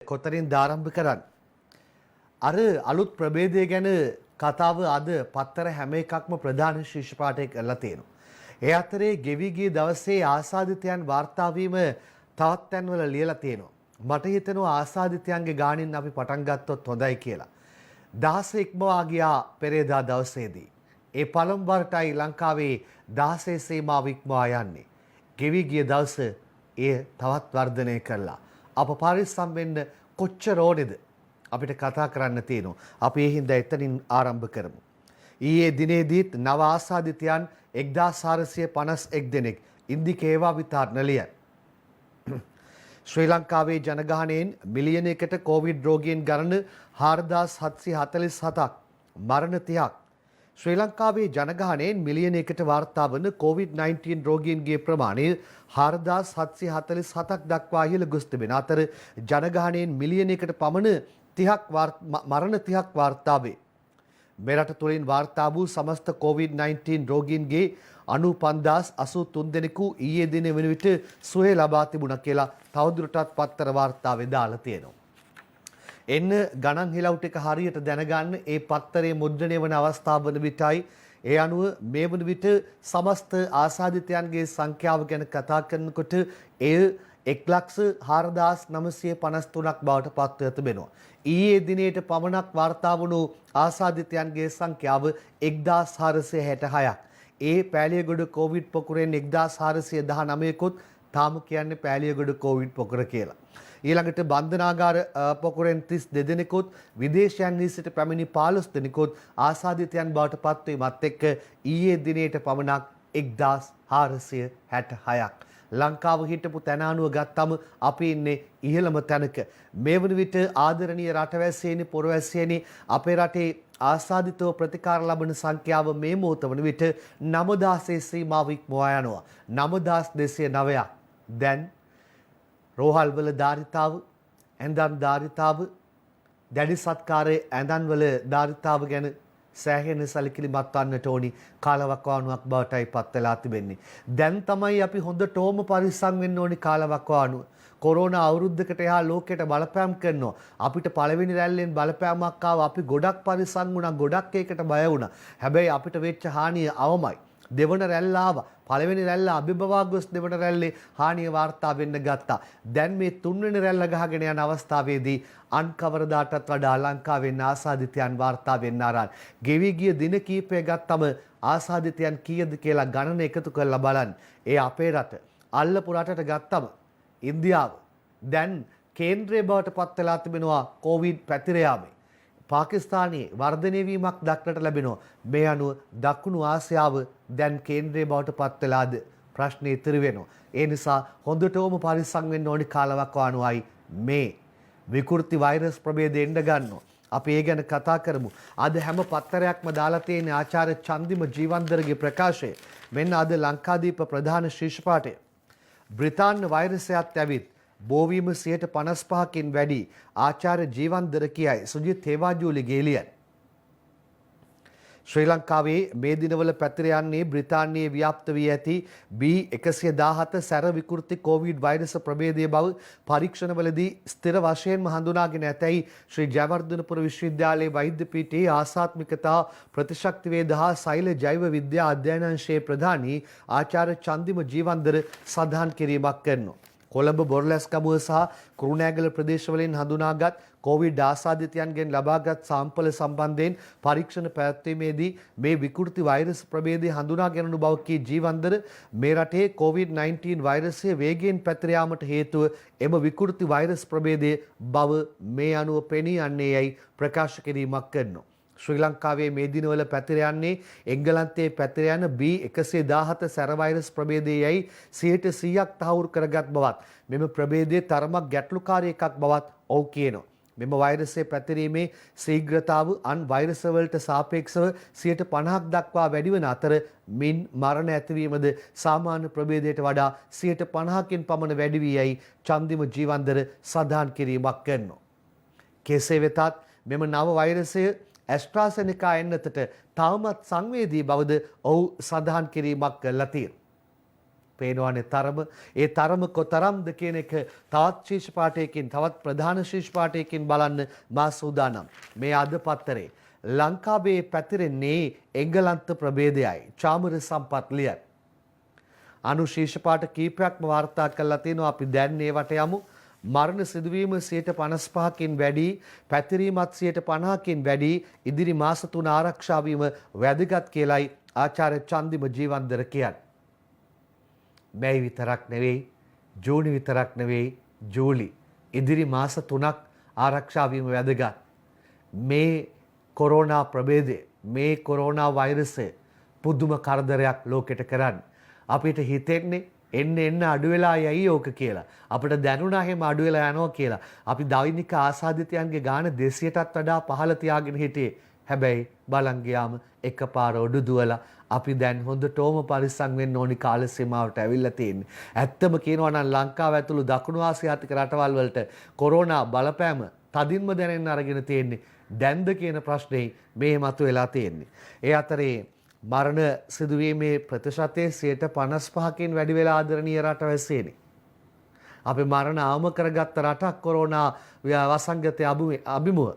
කොතරින් ආරම්භ කරන්න. අර අලුත් ප්‍රභේදය ගැන කතාව අද පත්තර හැම එකක්ම ප්‍රධාන ශීර්ෂ පාඨය කරලා තියෙනවා. ඒ අතරේ ගෙවි ගිය දවසේ ආසාදිතයන් වාර්තා වීම තවත් තැන්වල ලියලා තියෙනවා. මට හිතෙනවා ආසාදිතයන්ගේ ගානින් අපි පටන් ගත්තොත් හොඳයි කියලා. 16 ඉක්මවා ගියා පෙරේදා දවසේදී. ඒ පළමු වරටයි ලංකාවේ 16 සීමාව ඉක්මවා යන්නේ. ගෙවි ගිය දවස එය තවත් වර්ධනය කළා. අප පරිස්සම් වෙන්න කොච්චර ඕනේද අපිට කතා කරන්න තියෙනවා. අපි ඒ හින්දා එතනින් ආරම්භ කරමු. ඊයේ දිනේදීත් නව ආසාදිතයන් 1451 දෙනෙක් ඉන්දිකේවා විතරණලිය. ශ්‍රී ලංකාවේ ජනගහනයෙන් මිලියනයකට කොවිඩ් රෝගීන් ගණන 4747ක් මරණ 30ක්. ශ්‍රී ලංකාවේ ජනගහනයෙන් මිලියනයකට වාර්තා වන COVID-19 රෝගීන්ගේ ප්‍රමාණය 4747ක් දක්වා ඉහළ ගොස් තිබෙන අතර ජනගහනයෙන් මිලියනයකට පමණ 30ක් මරණ 30ක් වාර්තා වේ. මෙරට තුළින් වාර්තා වූ සමස්ත COVID-19 රෝගීන්ගේ 95083 දෙනෙකු ඊයේ දින වන විට සුවය ලබා තිබුණා කියලා තවදුරටත් පත්තර වාර්තාවේ දාලා තියෙනවා. එන්න ගණන් හිලව් ටික හරියට දැනගන්න ඒ පත්තරේ මුද්‍රණය වන අවස්ථාව වන විටයි ඒ අනුව මේ වන විට සමස්ත ආසාදිතයන්ගේ සංඛ්‍යාව ගැන කතා කරනකොට එය 1,04,953ක් බවට පත්ව තිබෙනවා. ඊයේ දිනේට පමණක් වාර්තා වුණු ආසාදිතයන්ගේ සංඛ්‍යාව 1,466ක්. ඒ පෑලියගොඩ කොවිඩ් පොකුරෙන් 1,419කුත් තාම කියන්නේ පෑලියගොඩ කොවිඩ් පොකුර කියලා. ඊළඟට බන්ධනාගාර පොකුරෙන් 32 දෙනෙකුත් විදේශයන්හි සිට පැමිණි 15 දෙනෙකුත් ආසාදිතයන් බවට පත්වීමත් එක්ක ඊයේ දිනේට පමණක් 1,466ක්. ලංකාව හිටපු තැන අනුව ගත්තම අපි ඉන්නේ ඉහළම තැනක. මේ වන විට ආදරණීය රටවැසියනි පුරවැසියනි අපේ රටේ ආසාදිතව ප්‍රතිකාර ලබන සංඛ්‍යාව මේ මොහොත වන විට 9000 සීමාව ඉක්මවා යනවා. 9209ක්. දැන් රෝහල්වල ධාරිතාව, ඇඳන් ධාරිතාව, දැඩි සත්කාරයේ ඇඳන්වල ධාරිතාව ගැන සෑහෙන සැලකිලිමත් වන්නට ඕනි කාලවකවානුවක් බවටයි පත් වෙලා තිබෙන්නේ. දැන් තමයි අපි හොඳටම පරිස්සම් වෙන්න ඕනි කාලවකවානුව. කොරෝනා අවුරුද්දකට එහා ලෝකෙට බලපෑම් කරනවා. අපිට පළවෙනි රැල්ලෙන් බලපෑමක් ආව අපි ගොඩක් පරිස්සම් වුණා, ගොඩක් ඒකට බය වුණා. හැබැයි අපිට වෙච්ච හානිය අවමයි. දෙවන රැල්ල ආවා. පළවෙනි රැල්ල අභිභවා ගොස් දෙවන රැල්ලේ හානිය වාර්තා වෙන්න ගත්තා. දැන් මේ තුන්වෙනි රැල්ල ගහගෙන යන අවස්ථාවේදී අන් කවරදාටත් වඩා ලංකාවෙන් ආසාදිතයන් වාර්තා වෙන්න ආරන්. ගෙවි ගිය දින කීපය ගත්තම ආසාදිතයන් කීයද කියලා ගණන එකතු කරලා බලන්න. ඒ අපේ රට අල්ලපු රටට ගත්තම ඉන්දියාව දැන් කේන්ද්‍රය බවට පත් වෙලා තිබෙනවා කොවිඩ් පැතිර යාමේ. පාකිස්තානයේ වර්ධනය වීමක් දක්නට ලැබෙනවා. මේ අනුව දකුණු ආසියාව දැන් කේන්ද්‍රය බවට පත් වෙලාද ප්‍රශ්නේ ඉතිරි වෙනවා. ඒ නිසා හොඳටම පරිස්සම් වෙන්න ඕනි කාලවකවානුවයි මේ විකෘති වෛරස් ප්‍රභේදය එන්න ගන්නවා. අපි ඒ ගැන කතා කරමු. අද හැම පත්තරයක්ම දාලා තියෙන ආචාර්ය චන්දිම ජීවන්දරගේ ප්‍රකාශය. මෙන්න අද ලංකාදීප ප්‍රධාන ශීර්ෂ පාඨය. බ්‍රිතාන්‍ය වෛරසයත් ඇවිත් බෝවීම 55%කින් වැඩි ආචාර්ය ජීවන්දර කියයි සුජිත් හේවාජූලි ගේලියන්. ශ්‍රී ලංකාවේ මේ දිනවල පැතිර යන්නේ බ්‍රිතාන්‍යයේ ව්‍යාප්ත වී ඇති B117 සැර විකෘති කොවිඩ් වෛරස් ප්‍රභේදය බව පරීක්ෂණවලදී ස්ථිර වශයෙන්ම හඳුනාගෙන ඇතැයි ශ්‍රී ජයවර්ධනපුර විශ්වවිද්‍යාලයේ වෛද්‍ය පීඨයේ ආසාත්මිකතා ප්‍රතිශක්තිවේද හා සෛල ජෛව විද්‍යා අධ්‍යයනාංශයේ ප්‍රධානී ආචාර්ය චන්දිම ජීවන්දර සඳහන් කිරීමක් කරනවා. කොළඹ බොරලැස්කමුව සහ කුරුණෑගල ප්‍රදේශවලින් හඳුනාගත් කොවිඩ් ආසාදිතයන්ගෙන් ලබාගත් සාම්පල සම්බන්ධයෙන් පරීක්ෂණ පැවැත්වීමේදී මේ විකෘති වෛරස් ප්‍රභේදය හඳුනා ගැනුණු බව කී ජීවන්දර මේ රටේ COVID-19 වෛරසය වේගයෙන් පැතිර යාමට හේතුව එම විකෘති වෛරස් ප්‍රභේදය බව මේ අනුව පෙනී යන්නේ යයි ප්‍රකාශ කිරීමක් කරනවා. ශ්‍රී ලංකාවේ මේ දිනවල පැතිර යන්නේ එංගලන්තයේ පැතිර යන B117 සැර වෛරස් ප්‍රභේදයයි 100%ක් තහවුරු කරගත් බවත් මෙම ප්‍රභේදයේ තරමක් ගැටලුකාරී එකක් බවත් ඔව් කියනවා. මෙම වෛරසයේ පැතිරීමේ ශීඝ්‍රතාව අන් වෛරස් වලට සාපේක්ෂව 50%ක් දක්වා වැඩි වන අතර මින් මරණ ඇතිවීමද සාමාන්‍ය ප්‍රභේදයට වඩා 50%කින් පමණ වැඩි වී යයි චන්දිම ජීවන්දර සඳහන් කිරීමක් කරනවා. කෙසේ වෙතත් මෙම නව වෛරසය ඇස්ට්‍රාසෙනිකා එන්නතට තවමත් සංවේදී බවද ඔහු සඳහන් කිරීමක් කළා තියෙනවා. පේනවානේ තරම. ඒ තරම කොතරම්ද කියන එක තවත් ශීර්ෂ පාඨයකින් තවත් ප්‍රධාන ශීර්ෂ පාඨයකින් බලන්න මා සූදානම්. මේ අද පත්තරේ ලංකාවේ පැතිරෙන්නේ එංගලන්ත ප්‍රභේදයයි. චාමර සම්පත් ලියයි. අනුශීර්ෂ පාඨ කීපයක්ම වාර්තා කරලා තිනවා. අපි දැන් ඒවට යමු. මරණ සිදුවීම 55%කින් වැඩි, පැතිරීමත් 50%කින් වැඩි, ඉදිරි මාස 3 ආරක්ෂා වීම වැදගත් කියලයි ආචාර්ය චන්දිම ජීවන්දර කියන්නේ. මැයි විතරක් නෙවෙයි, ජූනි විතරක් නෙවෙයි, ජූලි ඉදිරි මාස 3ක් ආරක්ෂා වීම වැදගත්. මේ කොරෝනා ප්‍රභේදය, මේ කොරෝනා වෛරසය පුදුම කරදරයක් ලෝකෙට කරන්නේ. අපිට හිතෙන්නේ එන්න අඩු වෙලා යයි ඕක කියලා. අපිට දැනුණා එහෙම අඩු වෙලා යනවා කියලා. අපි දෛනික ආසාදිතයන්ගේ ගාන 200ටත් වඩා පහළ තියාගෙන හිටියේ. හැබැයි බලන් ගියාම එකපාර ඔඩු දුවලා අපි දැන් හොඳටම පරිස්සම් වෙන්න ඕනි කාල සීමාවට ඇවිල්ලා තියෙන්නේ. ඇත්තම කියනවා නම් ලංකාව ඇතුළු දකුණු ආසියාතික රටවල් වලට කොරෝනා බලපෑම තදින්ම දැනෙන්න අරගෙන තියෙන්නේ. දැන්ද කියන ප්‍රශ්නේ මේ මතුවලා තියෙන්නේ. ඒ අතරේ මරණ සිදුවීමේ ප්‍රතිශතය 55%කින් වැඩි වෙලා ආදරණීය රටවැසියනි. අපි මරණ අවම කරගත්ත රටක් කොරෝනා වසංගතය අභිමුව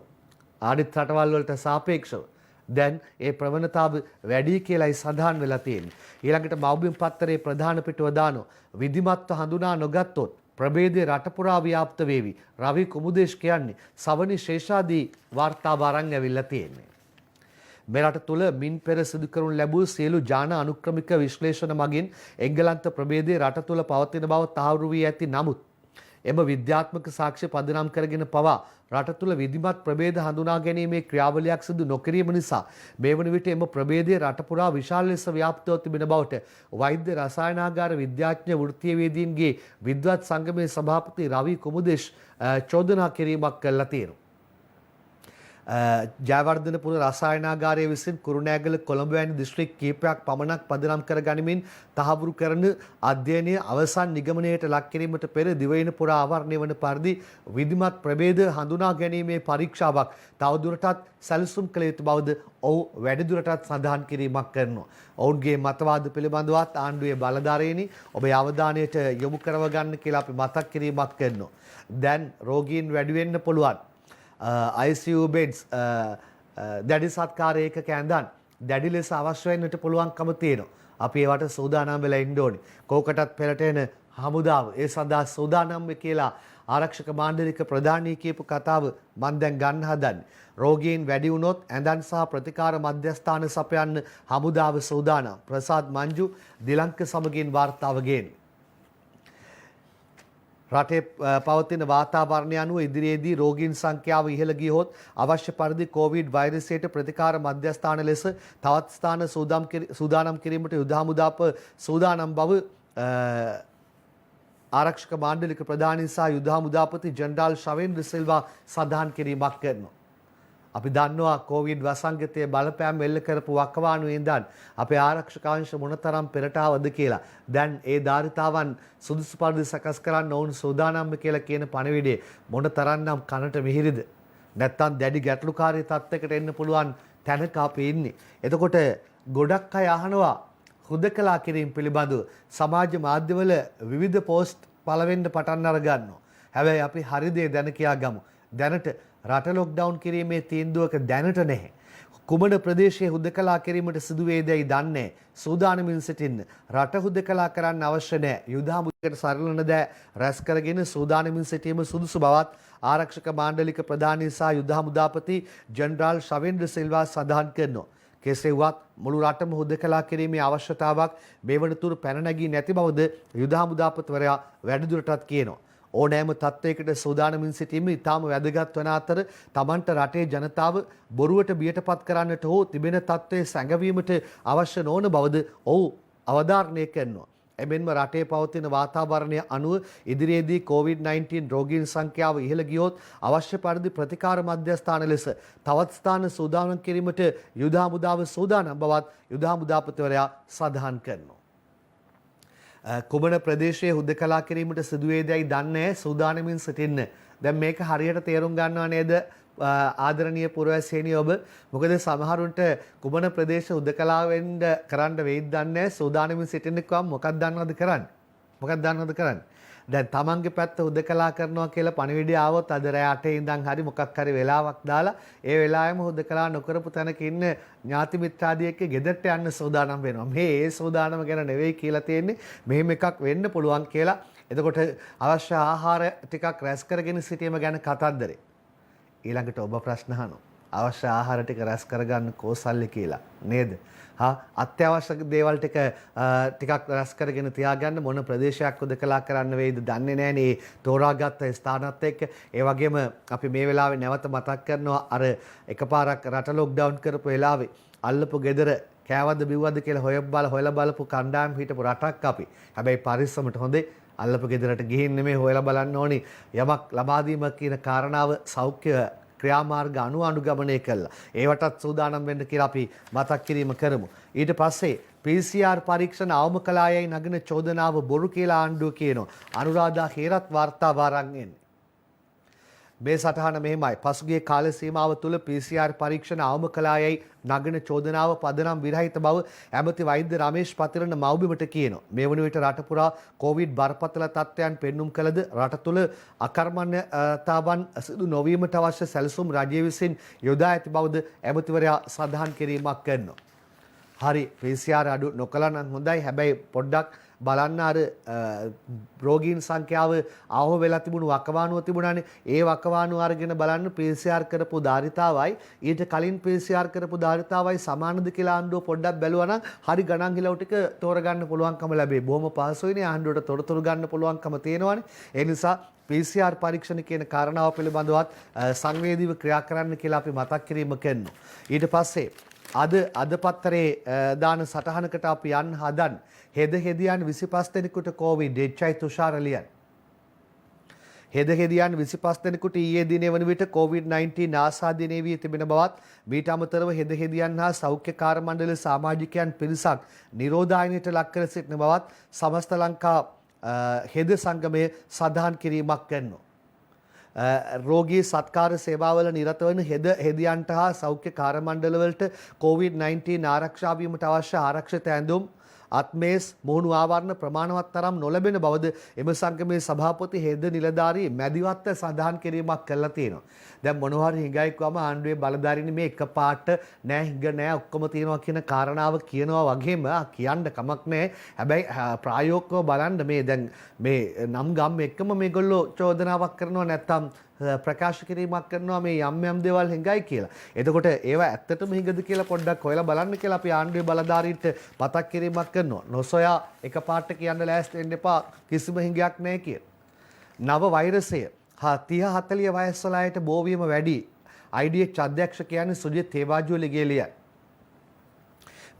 ආදිත් රටවල් වලට සාපේක්ෂව දැන් ඒ ප්‍රවණතාව වැඩි කියලායි සඳහන් වෙලා තියෙන්නේ. ඊළඟට මව්බිම් පත්තරේ ප්‍රධාන පිටුව දානෝ විධිමත්ව හඳුනා නොගත්තොත් ප්‍රභේදයේ රට පුරා ව්‍යාප්ත වේවි. රවි කුමුදේශ් කියන්නේ සවනි ශේෂාදී වාර්තාව අරන් ඇවිල්ලා තියෙන්නේ. මේ රට තුළ මින් පෙර සිදු කරනු ලැබූ සියලු ජාන අනුක්‍රමික විශ්ලේෂණ මගින් එංගලන්ත ප්‍රභේදයේ රට තුළ පවතින බව තහවුරු වී ඇති නමුත් එම විද්‍යාත්මක සාක්ෂි පදනම් කරගෙන පවා රට තුළ විධිමත් ප්‍රභේද හඳුනා ගැනීමේ ක්‍රියාවලියක් සිදු නොකිරීම නිසා මේ වන විට එම ප්‍රභේදයේ රට පුරා විශාල ලෙස ව්‍යාප්තව තිබෙන බවට වෛද්‍ය රසායනාගාර විද්‍යාඥ වෘත්තීයවේදීන්ගේ විද්වත් සංගමේ සභාපති රවි කුමුදේශ් චෝදනා කිරීමක් කළා තියෙනවා. ජයවර්ධනපුර රසායනාගාරය විසින් කුරුණෑගල කොළඹ වැනි දිස්ත්‍රික් කීපයක් පමණක් පදනම් කර ගනිමින් තහවුරු කරන අධ්‍යයනය අවසන් නිගමනයට ලක් කිරීමට පෙර දිවයින පුරා ආවරණය වන පරිදි විධිමත් ප්‍රභේද හඳුනා ගැනීමේ පරීක්ෂාවක් තවදුරටත් සැලසුම් කළ යුතු බවද ඔහු වැඩිදුරටත් සඳහන් කිරීමක් කරනවා. ඔවුන්ගේ මතවාද පිළිබඳවත් ආණ්ඩුවේ බලධාරීනි ඔබේ අවධානයට යොමු කරව ගන්න කියලා අපි මතක් කිරීමක් කරනවා. දැන් රෝගීන් වැඩි වෙන්න පුළුවන්. ICU beds දැඩි සත්කාර ඒකක ඇඳන් දැඩි ලෙස අවශ්‍ය වෙන්නට පුළුවන්කම තියෙනවා. අපි ඒවට සූදානම් වෙලා ඉන්න ඕනේ. කෝකටත් පෙරට එන හමුදාව ඒ සඳහා සූදානම් වේ කියලා ආරක්ෂක මාණ්ඩලික ප්‍රධානී කියපු කතාව මම දැන් ගන්න හදන්නේ. රෝගීන් වැඩි වුණොත් ඇඳන් සහ ප්‍රතිකාර මධ්‍යස්ථාන සපයන්න හමුදාව සූදානම්. ප්‍රසාද් මංජු දිලංක සමගින් වාර්තාව ගේන්නේ. රටේ පවතින වාතාවරණය අනුව ඉදිරියේදී රෝගීන් සංඛ්‍යාව ඉහළ ගියහොත් අවශ්‍ය පරිදි කොවිඩ් වෛරසයට ප්‍රතිකාර මධ්‍යස්ථාන ලෙස තවත් ස්ථාන සූදානම් කිරීමට යුද හමුදාප සූදානම් බව ආරක්ෂක මාණ්ඩලික ප්‍රධානී සහ යුද හමුදාපති ජෙනරාල් ශවේන්ද්‍ර සිල්වා සඳහන් කිරීමක් කරනවා. අපි දන්නවා කොවිඩ් වසංගතයේ බලපෑම් එල්ල කරපු වකවානුවේ ඉඳන් අපේ ආරක්ෂක අංශ මොනතරම් පෙරට ආවද කියලා. දැන් ඒ ධාරිතාවන් සුදුසු පරිදි සකස් කරන්න ඕන සූදානම්ම කියලා කියන පණිවිඩය මොනතරම්නම් කනට මිහිරිද? නැත්තම් දැඩි ගැටලුකාරී තත්යකට එන්න පුළුවන් තැනක අපි ඉන්නේ. එතකොට ගොඩක් අය අහනවා හුදකලා කිරීම පිළිබඳව සමාජ මාධ්‍යවල විවිධ පෝස්ට් පළවෙන්න පටන් අර ගන්නවා. හැබැයි අපි හරි දේ දැන කියා ගමු. දැනට රට ලොක්ඩවුන් කිරීමේ තීන්දුවක දැනට නැහැ. කුමන ප්‍රදේශයේ හුදකලා කිරීමට සිදු වේදයි දන්නේ. සූදානමින් සිටින්න. රට හුදකලා කරන්න අවශ්‍ය නැහැ. යුද හමුදාකට සරලන දෑ රැස් කරගෙන සූදානමින් සිටීම සුදුසු බවත් ආරක්ෂක මාණ්ඩලික ප්‍රධානී සහ යුද හමුදාපති ජෙනරාල් ශවේන්ද්‍ර සිල්වා සඳහන් කරනවා. කෙසේ වුවත් මුළු රටම හුදකලා කිරීමේ අවශ්‍යතාවක් මේ වනතුරු පැන නැගී නැති බවද යුද හමුදාපතිවරයා වැඩිදුරටත් කියනවා. ඕනෑම තත්ත්වයකට සූදානමින් සිටීම ඉතාම වැදගත් වන අතර තමන්ට රටේ ජනතාව බොරුවට බියටපත් කරන්නට හෝ තිබෙන තත්ත්වයේ සැඟවීමට අවශ්‍ය නොවන බවද ඔහු අවධාරණය කරනවා. එමෙන්ම රටේ පවතින වාතාවරණය අනුව ඉදිරියේදී COVID-19 රෝගීන් සංඛ්‍යාව ඉහළ ගියොත් අවශ්‍ය පරිදි ප්‍රතිකාර මධ්‍යස්ථාන ලෙස තවත් ස්ථාන සූදානම් කිරීමට යුද හමුදාව සූදානම් බවත් යුද හමුදාපතිවරයා සඳහන් කරනවා. කුමන ප්‍රදේශයේ හුදකලා කිරීමට සිදුවේදයි දන්නේ සූදානමින් සිටින්න. දැන් මේක හරියට තේරුම් ගන්නව නේද ආදරණීය පුරවැසියනි ඔබ මොකද සමහරුන්ට කුමන ප්‍රදේශ උදකලාවෙන් කරන්න වෙයිද දන්නේ නැහැ සූදානමින් සිටින්න කිව්වම මොකක්ද දන්නවද කරන්නේ දැන් තමන්ගේ පැත්ත උදකලා කරනවා කියලා පණිවිඩය ආවොත් අද රෑ 8 ඉඳන් හරි මොකක් හරි වෙලාවක් දාලා ඒ වෙලාවෙම උදකලා නොකරපු තැනක ඉන්න ඥාති මිත්‍රාදී එක්ක ගෙදරට යන්න සූදානම් වෙනවා. මේ සූදානම ගැන නෙවෙයි කියලා තියෙන්නේ. මෙහෙම එකක් වෙන්න පුළුවන් කියලා. එතකොට අවශ්‍ය ආහාර ටිකක් රැස් කරගෙන සිටීම ගැන කතන්දරේ. ඊළඟට ඔබ ප්‍රශ්න අහනවා. අවශ්‍ය ආහාර ටික රැස් කරගන්න කෝසල්ලි කියලා නේද? අත්‍යවශ්‍ය දේවල් ටිකක් රැස් කරගෙන තියාගන්න මොන ප්‍රදේශයක් උදකලා කරන්න වෙයිද දන්නේ නැහනේ තෝරාගත්ත ස්ථානත් එක්ක. ඒ වගේම අපි මේ වෙලාවේ නැවත මතක් කරනවා අර එකපාරක් රට ලොක්ඩවුන් කරපු වෙලාවේ අල්ලපු ගෙදර කෑවද බිව්වද කියලා හොයලා බලපු කණ්ඩායම් හිටපු රටක් අපි. හැබැයි පරිස්සමට හොඳේ අල්ලපු ගෙදරට ගිහින් නෙමෙයි හොයලා බලන්න ඕනි යමක් ලබා දීම කියන කාරණාව සෞඛ්‍ය ක්‍රියාමාර්ග අනුගමනය කළා. ඒවටත් සූදානම් වෙන්න කියලා අපි මතක් කිරීම කරමු. ඊට පස්සේ PCR පරීක්ෂණ අවම කළායයි නගන චෝදනාව බොරු කියලා ආණ්ඩුව කියනවා. අනුරාධා හේරත් වාර්තාව අරන් එන්නේ. මේ සටහන මෙහෙමයි. පසුගිය කාල සීමාව තුළ PCR පරීක්ෂණ අවම කළායයි නගන චෝදනාව පදනම් විරහිත බව ඇමති වෛද්‍ය රමේෂ් පතිරණ මව්බිමට කියනවා. මේ වන විට රට පුරා කොවිඩ් බරපතල තත්ත්වයන් පෙන්눔 කළද රට තුළ අකර්මණ්‍යතාවන් සිදු නොවීමට අවශ්‍ය සැලසුම් රජය විසින් යොදා ඇති බවද ඇමතිවරයා සඳහන් කිරීමක් කරනවා. හරි PCR අඩු නොකළා නම් හොඳයි. හැබැයි පොඩ්ඩක් බලන්න අර රෝගීන් සංඛ්‍යාව ආව වෙලා තිබුණු වකවානුව තිබුණානේ. ඒ වකවානුව අරගෙන බලන්න PCR කරපු ධාරිතාවයි ඊට කලින් PCR කරපු ධාරිතාවයි සමානද කියලා ආණ්ඩුව පොඩ්ඩක් බැලුවා නම් හරි ගණන් හිලව් ටික තෝරගන්න පුළුවන්කම ලැබේ. බොහොම පහසුයිනේ ආණ්ඩුවට තොරතුරු ගන්න පුළුවන්කම තියෙනවානේ. ඒ නිසා PCR පරීක්ෂණ කියන කාරණාව පිළිබඳවත් සංවේදීව ක්‍රියා කරන්න කියලා අපි මතක් කිරීම කරනවා. ඊට පස්සේ අද පත්තරේ දාන සටහනකට අපි යන්න හදන් හෙද හෙදියන් 25 දෙනෙකුට කොවිඩ් එච්.අයි. තුෂාර ලියන්. හෙද හෙදියන් 25 දෙනෙකුට ඊයේ දිනේ වන විට COVID-19 ආසාදනය වී තිබෙන බවත් මීට අමතරව හෙද හෙදියන් හා සෞඛ්‍ය කාර්ය මණ්ඩල සමාජිකයන් පිරිසක් නිරෝධායනයට ලක් කර සිටින බවත් සමස්ත ලංකා හෙද සංගමය සඳහන් කිරීමක් කරනවා. රෝගී සත්කාර සේවාවල නිරත වන හෙදියන්ට හා සෞඛ්‍ය කාර්ය මණ්ඩලවලට COVID-19 ආරක්ෂා වීමට අවශ්‍ය ආරක්ෂිත ඇඳුම් අත්මේස් මුහුණු ආවරණ ප්‍රමාණවත් තරම් නොලැබෙන බවද එම සංගමේ සභාපති හෙද නිලධාරී මැදිවත්ත සඳහන් කිරීමක් කළා තියෙනවා. දැන් මොනවා හරි හිඟයික්වම ආණ්ඩුවේ බලධාරීනි මේ එකපාරට නෑ හිඟ නෑ ඔක්කොම තියෙනවා කියන කාරණාව කියනවා වගේම කියන්න කමක් නෑ. හැබැයි ප්‍රායෝගිකව බලන්න මේ දැන් මේ නම් ගම් එක්කම මේගොල්ලෝ චෝදනාවක් කරනවා නැත්තම් ප්‍රකාශ කිරීමක් කරනවා මේ යම් දේවල් හිඟයි කියලා. එතකොට ඒවා ඇත්තටම හිඟද කියලා පොඩ්ඩක් හොයලා බලන්න කියලා අපි ආණ්ඩුවේ බලධාරීන්ට මතක් කිරීමක් කරනවා. නොසොයා එකපාරට කියන්න ලෑස්ති වෙන්න එපා කිසිම හිඟයක් නැහැ කියලා. නව වෛරසය 30-40 වයස් වල අයට බෝවීම වැඩි. IDH අධ්‍යක්ෂ කියන්නේ සුජිත් තේවාජුලිගේලියයි.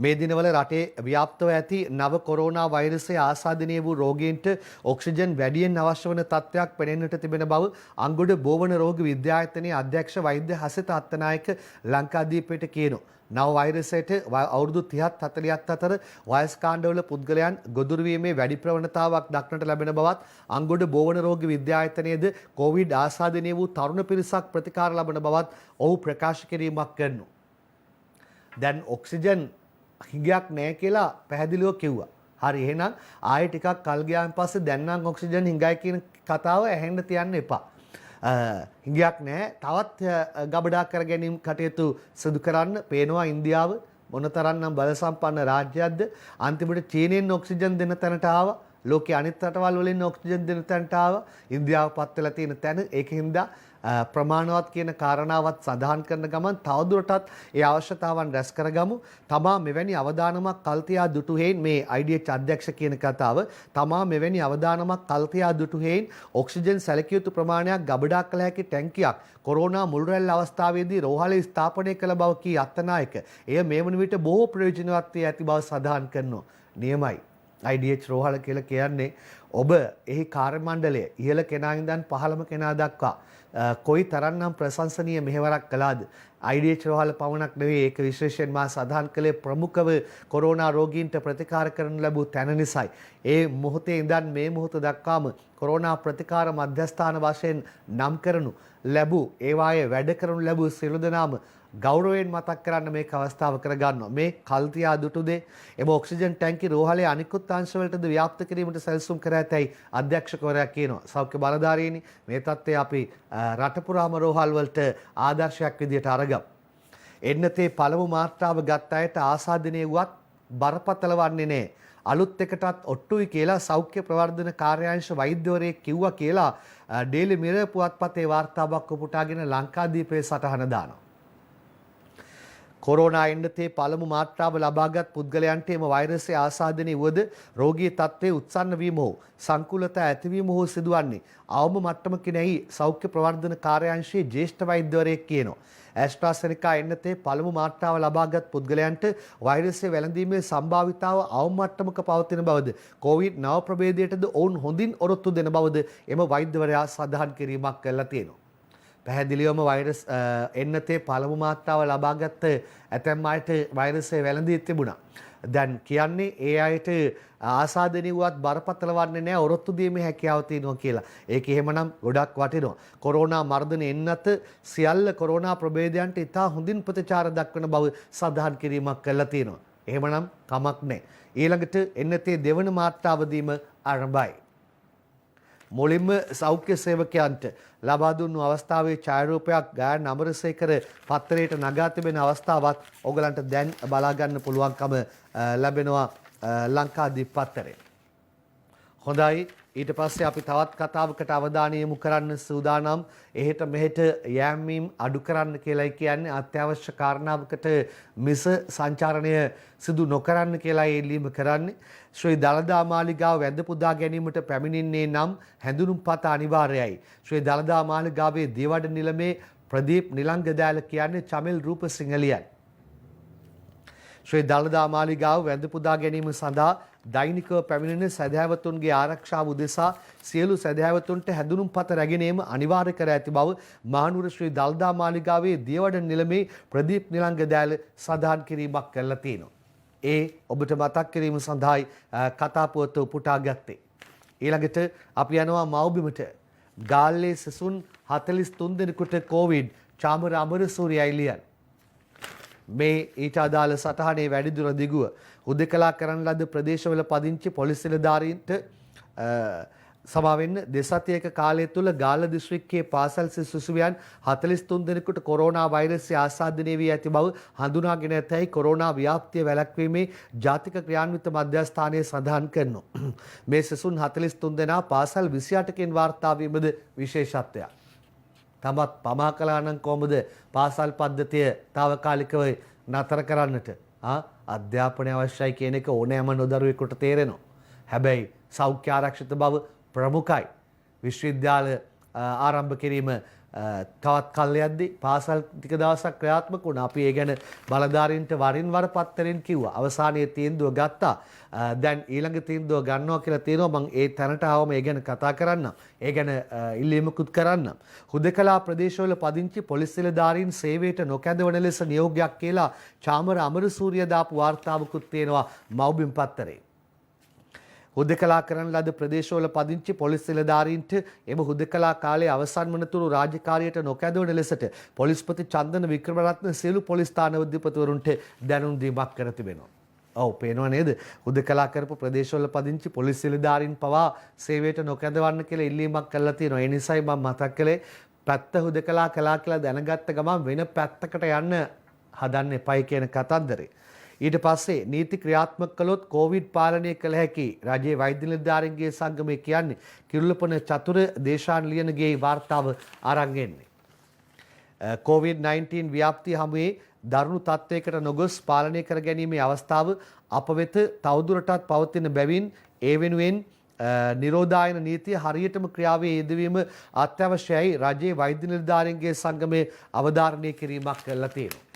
මේ දිනවල රටේ ව්‍යාප්තව ඇති නව කොරෝනා වෛරසය ආසාදනය වූ රෝගීන්ට ඔක්සිජන් වැඩියෙන් අවශ්‍ය වන තත්ත්වයක් පෙනෙන්නට තිබෙන බව අංගොඩ බෝවන රෝග විද්‍යායතනයේ අධ්‍යක්ෂ වෛද්‍ය හසිත අත්තනායක ලංකාදීපයට කියනවා. නව වෛරසයට අවුරුදු 30ත් 40ත් අතර වයස් කාණ්ඩවල පුද්ගලයන් ගොදුරු වීමේ වැඩි ප්‍රවණතාවක් දක්නට ලැබෙන බවත් අංගොඩ බෝවන රෝග විද්‍යායතනයේද කොවිඩ් ආසාදනය වූ තරුණ පිරිසක් ප්‍රතිකාර ලබන බවත් ඔහු ප්‍රකාශ කිරීමක් කරනවා. දැන් ඔක්සිජන් හිඟයක් නැහැ කියලා පැහැදිලිව කිව්වා. හරි එහෙනම් ආයෙ ටිකක් කල් ගියාන් පස්සේ දැන් නම් ඔක්සිජන් හිඟයි කියන කතාව ඇහෙන්න තියන්න එපා. හිඟයක් නැහැ. තවත් ගබඩා කර ගැනීම කටයුතු සිදු කරන්න පේනවා ඉන්දියාව මොනතරම්නම් බල සම්පන්න රාජ්‍යයක්ද. අන්තිමට චීනෙන් ඔක්සිජන් දෙන තැනට ආවා. ලෝකයේ අනිත් රටවල් වලින් ඔක්සිජන් දෙන තැනට ආවා. ඉන්දියාව පත් වෙලා තියෙන තැන ඒකින්ද ප්‍රමාණවත් කියන කාරණාවත් සඳහන් කරන ගමන් තවදුරටත් ඒ අවශ්‍යතාවන් රැස් කරගමු. තමා මෙවැනි අවදානමක් කල්තියා දුටු හේයින් මේ IDH අධ්‍යක්ෂ කියන කතාව තමා මෙවැනි අවදානමක් කල්තියා දුටු හේයින් ඔක්සිජන් සැලකිය යුතු ප්‍රමාණයක් ගබඩා කළ හැකි ටැංකියක් කොරෝනා මුල්රැල්ල අවස්ථාවේදී රෝහලේ ස්ථාපනය කළ බව කී අත්තනායක එය මේ වන විට බොහෝ ප්‍රයෝජනවත් වී ඇති බව සඳහන් කරනවා. නියමයි. IDH රෝහල කියලා කියන්නේ ඔබ එහි කාර්ය මණ්ඩලය ඉහළ කෙනා ඉඳන් පහළම කෙනා දක්වා කොයි තරම්නම් ප්‍රශංසනීය මෙහෙවරක් කළාද? IDH රෝහල පමණක් නෙවෙයි ඒක විශේෂයෙන් මා සඳහන් කළේ ප්‍රමුඛව කොරෝනා රෝගීන්ට ප්‍රතිකාර කරන ලැබූ තැන නිසායි. ඒ මොහොතේ ඉඳන් මේ මොහොත දක්වාම කොරෝනා ප්‍රතිකාර මධ්‍යස්ථාන වශයෙන් නම් කරනු ලැබූ ඒවායේ වැඩ කරනු ලැබූ සියලු දෙනාම ගෞරවයෙන් මතක් කරන්න මේක අවස්ථාව කරගන්නවා. මේ කල්තියා දුටු දේ එම ඔක්සිජන් ටැංකි රෝහලේ අනිකුත් අංශවලටද ව්‍යාප්ත කිරීමට සැලසුම් කර ඇතැයි අධ්‍යක්ෂකවරයා කියනවා. සෞඛ්‍ය බලධාරීනි මේ තත්ත්වය අපි රට පුරාම රෝහල් වලට ආදර්ශයක් විදියට අරගමු. එන්නතේ පළමු මාත්‍රාව ගත් අයට ආසාදනය වුවත් බරපතල වන්නේ නැහැ. අලුත් එකටත් ඔට්ටුයි කියලා සෞඛ්‍ය ප්‍රවර්ධන කාර්යාංශ වෛද්‍යවරයෙක් කිව්වා කියලා ඩේලි මිරර් පුවත්පතේ වාර්තාවක් උපුටාගෙන ලංකාදීපේ සටහන දානවා. කොරෝනා එන්නතේ පළමු මාත්‍රාව ලබාගත් පුද්ගලයන්ට එම වෛරසය ආසාදනය වුවද රෝගී තත්ත්වයේ උත්සන්න වීම හෝ සංකුලතා ඇතිවීම හෝ සිදුවන්නේ අවම මට්ටමකින් ඇයි සෞඛ්‍ය ප්‍රවර්ධන කාර්යාංශයේ ජ්‍යෙෂ්ඨ වෛද්‍යවරයෙක් කියනවා. ඇස්ට්‍රාසෙනිකා එන්නතේ පළමු මාත්‍රාව ලබාගත් පුද්ගලයන්ට වෛරසය වැළඳීමේ සම්භාවිතාව අවම මට්ටමක පවතින බවද කොවිඩ් 9 ප්‍රභේදයටද ඔවුන් හොඳින් ඔරොත්තු දෙන බවද එම වෛද්‍යවරයා සඳහන් කිරීමක් කළා තියෙනවා. පැහැදිලිවම වෛරස් එන්නතේ පළමු මාත්‍රාව ලබාගත් ඇතැම් අයට වෛරසය වැළඳී තිබුණා. දැන් කියන්නේ ඒ අයට ආසාදනය වුවත් බරපතල වන්නේ නැහැ ඔරොත්තු දීමේ හැකියාව තියෙනවා කියලා. ඒක එහෙමනම් ගොඩක් වටිනවා. කොරෝනා මර්ධන එන්නත සියල්ල කොරෝනා ප්‍රභේදයන්ට ඉතා හොඳින් ප්‍රතිචාර දක්වන බව සඳහන් කිරීමක් කළා තියෙනවා. එහෙමනම් කමක් නැහැ. ඊළඟට එන්නතේ දෙවන මාත්‍රාව දීම ආරම්භයි. මුලින්ම සෞඛ්‍ය සේවකයන්ට ලබා දුන්නු අවස්ථාවේ ඡායාරූපයක් ගායන අමරසේකර පත්තරයට නගා තිබෙන අවස්ථාවත් ඔයගලන්ට දැන් බලා ගන්න පුළුවන්කම ලැබෙනවා ලංකාදීප පත්තරේ. හොඳයි ඊට පස්සේ අපි තවත් කතාවකට අවධානය යොමු කරන්න සූදානම්. එහෙට මෙහෙට යෑමීම් අඩු කරන්න කියලායි කියන්නේ අත්‍යවශ්‍ය කාරණාවකට මිස සංචාරණය සිදු නොකරන්න කියලායි ඉල්ලීම කරන්නේ. ශ්‍රී දළදා මාලිගාව වැඳ පුදා ගැනීමට පැමිණෙන්නේ නම් හැඳුනුම්පත අනිවාර්යයි. ශ්‍රී දළදා මාලිගාවේ දේවඩ නිලමේ ප්‍රදීප් නිලංගදෑල කියන්නේ චමිල් රූපසිංහලියයි. ශ්‍රී දළදා මාලිගාව වැඳ පුදා ගැනීම සඳහා දෛනිකව පැමිණෙන සැදැහැවතුන්ගේ ආරක්ෂාව උදෙසා සියලු සැදැහැවතුන්ට හැඳුනුම්පත රැගෙන ඒම අනිවාර්ය කර ඇති බව මහනුවර ශ්‍රී දළදා මාලිගාවේ දියවඩන නිලමේ ප්‍රදීප් නිලංගදෑල සඳහන් කිරීමක් කළා තියෙනවා. ඒ ඔබට මතක් කිරීම සඳහායි කතා පුවත උපුටා ගත්තේ. ඊළඟට අපි යනවා මව්බිමට. ගාල්ලේ සසුන් 43 දෙනෙකුට කොවිඩ් චාමර අමරසූරියයි ලියන. මේ ඊට අදාළ සටහනේ වැඩිදුර දිගුව හුදකලා කරන ලද ප්‍රදේශවල පදිංචි පොලිස් නිලධාරීන්ට සමාවෙන්න දෙසතියක කාලය තුළ ගාල්ල දිස්ත්‍රික්කයේ පාසල් සිසුවියන් 43 දෙනෙකුට කොරෝනා වෛරසය ආසාදනය වී ඇති බව හඳුනාගෙන ඇතැයි කොරෝනා ව්‍යාප්තිය වැළැක්වීමේ ජාතික ක්‍රියාන්විත මධ්‍යස්ථානයේ සඳහන් කරනවා. මේ සිසුන් 43 දෙනා පාසල් 28කින් වාර්තා වීමද විශේෂත්වයක්. තමත් පමා කළා නම් කොහොමද පාසල් පද්ධතිය తాවකාලිකව නතර කරන්නට? අධ්‍යාපනය අවශ්‍යයි කියන එක ඕනෑම නොදරුවෙකුට තේරෙනවා. හැබැයි සෞඛ්‍ය ආරක්ෂිත බව ප්‍රමුඛයි. විශ්වවිද්‍යාල ආරම්භ කිරීම තවත් කල් යද්දී පාසල් ටික දවසක් ක්‍රියාත්මක වුණා. අපි ඒ ගැන බලධාරීන්ට වරින් වර පත්තරෙන් කිව්වා. අවසානයේ තීන්දුව ගත්තා. දැන් ඊළඟ තීන්දුව ගන්නවා කියලා තියෙනවා. මම ඒ තැනට ආවම ඒ ගැන කතා කරන්නම්. ඒ ගැන ඉල්ලීමකුත් කරන්නම්. හුදකලා ප්‍රදේශවල පදිංචි පොලිස් නිලධාරීන් සේවයට නොකැඳවන ලෙස නියෝගයක් කියලා චාමර අමරසූරිය දාපු වාර්තාවකුත් තියෙනවා මව්බිම් පත්තරේ. හුදකලා කරන ලද ප්‍රදේශවල පදිංචි පොලිස් නිලධාරීන්ට එම හුදකලා කාලයේ අවසන් වනතුරු රාජකාරියට නොකැඳවන ලෙසට පොලිස්පති චන්දන වික්‍රමරත්න සියලු පොලිස් ස්ථාන අධිපතිවරුන්ට දැනුම් දීමක් කර තිබෙනවා. ඔව් පේනව නේද? හුදකලා කරපු ප්‍රදේශවල පදිංචි පොලිස් නිලධාරීන් පවා සේවයට නොකැඳවන්න කියලා ඉල්ලීමක් කළා තියෙනවා. ඒ නිසායි මම මතක් කළේ පැත්ත හුදකලා කළා කියලා දැනගත්ත ගමන් වෙන පැත්තකට යන්න හදන්න එපයි කියන කතන්දරේ. ඊට පස්සේ නීති ක්‍රියාත්මක කළොත් කොවිඩ් පාලනය කළ හැකි රජයේ වෛද්‍ය නිලධාරීන්ගේ සංගමය කියන්නේ කිරුළපන චතුර දේශාන් ලියනගේ වාර්තාව අරන් එන්නේ. COVID-19 ව්‍යාප්තිය හමුවේ දරුණු තත්වයකට නොගොස් පාලනය කර ගැනීමේ අවස්ථාව අප වෙත තවදුරටත් පවතින බැවින් ඒ වෙනුවෙන් නිරෝධායන නීතිය හරියටම ක්‍රියාවේ යෙදවීම අත්‍යවශ්‍යයි රජයේ වෛද්‍ය නිලධාරීන්ගේ සංගමයේ අවධාරණය කිරීමක් කළා තියෙනවා.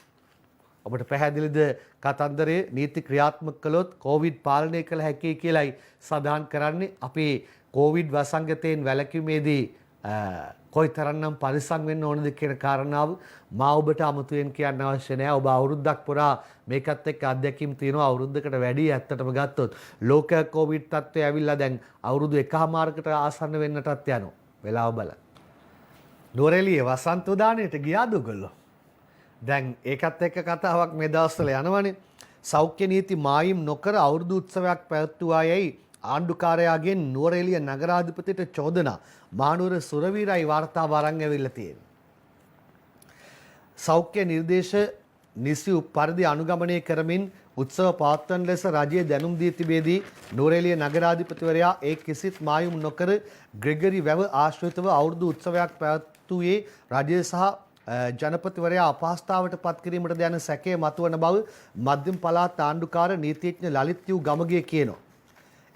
ඔබට පැහැදිලිද කතන්දරේ නීති ක්‍රියාත්මක කළොත් කොවිඩ් පාලනය කළ හැකියි කියලායි සඳහන් කරන්නේ. අපි කෝවිඩ් වසංගතයෙන් වැළකීමේදී කොයිතරම්නම් පරිස්සම් වෙන්න ඕනද කියන කාරණාව මා ඔබට අමුතුවෙන් කියන්න අවශ්‍ය නැහැ. ඔබ අවුරුද්දක් පුරා මේකත් එක්ක අත්දැකීම් තියෙනවා. අවුරුද්දකට වැඩි ඇත්තටම ගත්තොත් ලෝක කෝවිඩ් තත්ත්වය ඇවිල්ලා දැන් අවුරුදු 1කමාරකට ආසන්න වෙන්නටත් යනවා. වෙලාව බලන්න. නුවරඑළියේ වසන්ත උදානයට ගියාද ඔයගොල්ලෝ? දැන් ඒකත් එක්ක කතාවක් මේ දවස්වල යනවනේ. සෞඛ්‍ය නීති මායිම් නොකර අවුරුදු උත්සවයක් පැවැත්වුවායයි ආණ්ඩුකාරයාගෙන් නුවරඑළිය නගරාධිපතිට චෝදනා. මහනුවර සුරවීරයි වාර්තාව අරන් ඇවිල්ලා තියෙනවා. සෞඛ්‍ය නිර්දේශ නිසි පරිදි අනුගමනය කරමින් උත්සව පවත්වන ලෙස රජයේ දැනුම් දී තිබේදී නුවරඑළිය නගරාධිපතිවරයා ඒ කිසිත් මායිම් නොකර ග්‍රෙගරි වැව ආශ්‍රිතව අවුරුදු උත්සවයක් පැවැත්වුවේ රජය සහ ජනපතිවරයා අපහසුතාවට පත් කිරීමට යන සැකය මතුවන බව මධ්‍යම පළාත් ආණ්ඩුකාර නීතිඥ ලලිත් යූ ගමගේ කියනවා.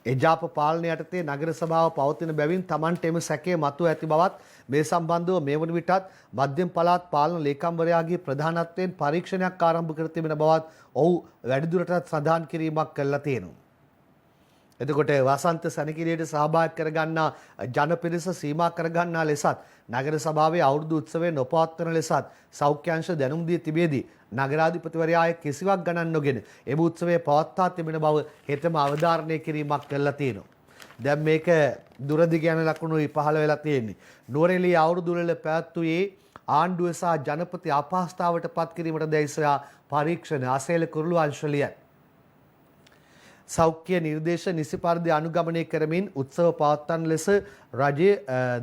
එජාප පාලනය යටතේ නගර සභාව පවතින බැවින් Tamanට එම සැකය මතුව ඇති බවත් මේ සම්බන්ධව මේ වන විටත් මධ්‍යම පළාත් පාලන ලේකම්වරයාගේ ප්‍රධානත්වයෙන් පරීක්ෂණයක් ආරම්භ කර තිබෙන බවත් ඔහු වැඩිදුරටත් සඳහන් කිරීමක් කළා තියෙනවා. එතකොට වසන්ත සැනකිරියට සහභාගී කරගන්නා ජන පිරිස සීමා කරගන්නා ලෙසත් නගර සභාවේ අවුරුදු උත්සවය නොපවත්වන ලෙසත් සෞඛ්‍ය අංශ දැනුම් දී තිබේදී නගරාධිපතිවරයාය කිසිවක් ගණන් නොගෙන එම උත්සවය පවත්වා තිබෙන බව හෙතම අවධාරණය කිරීමක් කළා තියෙනවා. දැන් මේක දුරදිග යන ලකුණුයි පහළ වෙලා තියෙන්නේ. නුවරඑළිය අවුරුදු වල පැවැත්වුවේ ආණ්ඩුව සහ ජනපති අපහසුතාවට පත් කිරීමට දැයිසා පරීක්ෂණ අසේල කුරුළු අංශලියයි. සෞඛ්‍ය නිර්දේශ නිසි පරිදි අනුගමනය කරමින් උත්සව පවත්වන ලෙස රජයේ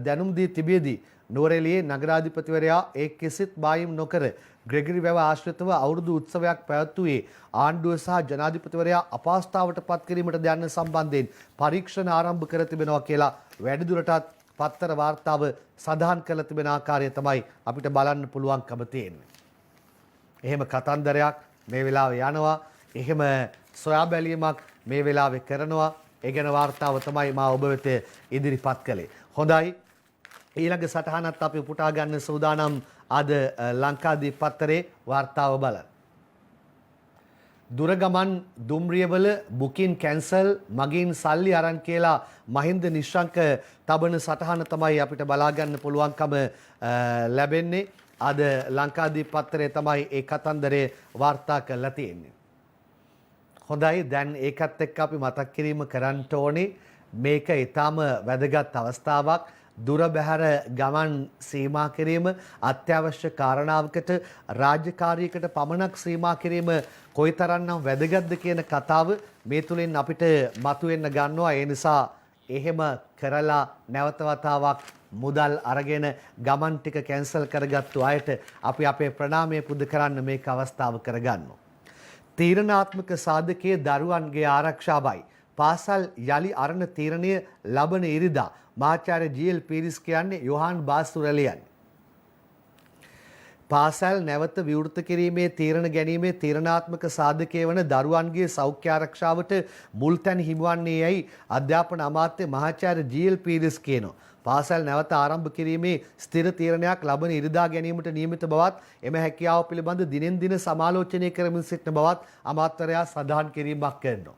දැනුම් දී තිබේදී නුවරඑළියේ නගරාධිපතිවරයා ඒ කිසිත් බායිම් නොකර ග්‍රෙගරි වැව ආශ්‍රිතව අවුරුදු උත්සවයක් පැවැත්වුවේ ආණ්ඩුව සහ ජනාධිපතිවරයා අපහසුතාවට පත් කිරීමට යන සම්බන්ධයෙන් පරීක්ෂණ ආරම්භ කර තිබෙනවා කියලා වැඩිදුරටත් පත්තර වාර්තාව සඳහන් කළ තිබෙන ආකාරය තමයි අපිට බලන්න පුළුවන්කම තියෙන්නේ. එහෙම කතන්දරයක් මේ වෙලාවේ යනවා. එහෙම සොයා බැලීමක් මේ වෙලාවේ කරනවා. ඒ ගැන වාර්තාව තමයි මා ඔබ වෙත ඉදිරිපත් කළේ. හොඳයි. ඊළඟ සටහනත් අපි උපුටා ගන්න සූදානම් අද ලංකාදීප පත්තරේ වාර්තාව බලන්න. දුරගමන් දුම්රියවල බුකින් කැන්සල් මගින් සල්ලි අරන් කියලා මහින්ද නිශ්ශංක තබන සටහන තමයි අපිට බලා ගන්න පුළුවන්කම ලැබෙන්නේ. අද ලංකාදීප පත්තරේ තමයි ඒ කතන්දරේ වාර්තා කරලා තියෙන්නේ. හොඳයි, දැන් ඒකත් එක්ක අපි මතක් කිරීම කරන්න ඕනේ මේක ඊටාම වැදගත් අවස්ථාවක්. දුර බැහැර ගමන් සීමා කිරීම අත්‍යවශ්‍ය කාරණාවකට රාජකාරියකට පමණක් සීමා කිරීම කොයිතරම්නම් වැදගත්ද කියන කතාව මේ තුලින් අපිට මතුවෙන්න ගන්නවා. ඒ නිසා එහෙම කරලා නැවත වතාවක් මුදල් අරගෙන ගමන් ටික කැන්සල් කරගත්තු අයට අපි අපේ ප්‍රණාමය පුද කරන්න මේක අවස්ථාව කරගන්නවා. තීරණාත්මක සාධකයේ දරුවන්ගේ ආරක්ෂාවයි පාසල් යලි අරණ තීරණය ලබන ඉරිදා මහාචාර්ය ජී.එල්. පීරිස් කියන්නේ යොහාන් බාස්තුරලියන්. පාසල් නැවත විවෘත කිරීමේ තීරණ ගැනීමේ තීරණාත්මක සාධකයේ වන දරුවන්ගේ සෞඛ්‍ය ආරක්ෂාවට මුල් තැන හිමිවන්නේ යයි අධ්‍යාපන අමාත්‍ය මහාචාර්ය ජී.එල්. පීරිස් කියනවා. පාසල් නැවත ආරම්භ කිරීමේ ස්ථිර තීරණයක් ලබන ඉරිදා ගැනීමට නියමිත බවත් එම හැකියාව පිළිබඳ දිනෙන් දින සමාලෝචනය කරමින් සිටින බවත් අමාත්‍යරයා සඳහන් කිරීමක් කරනවා.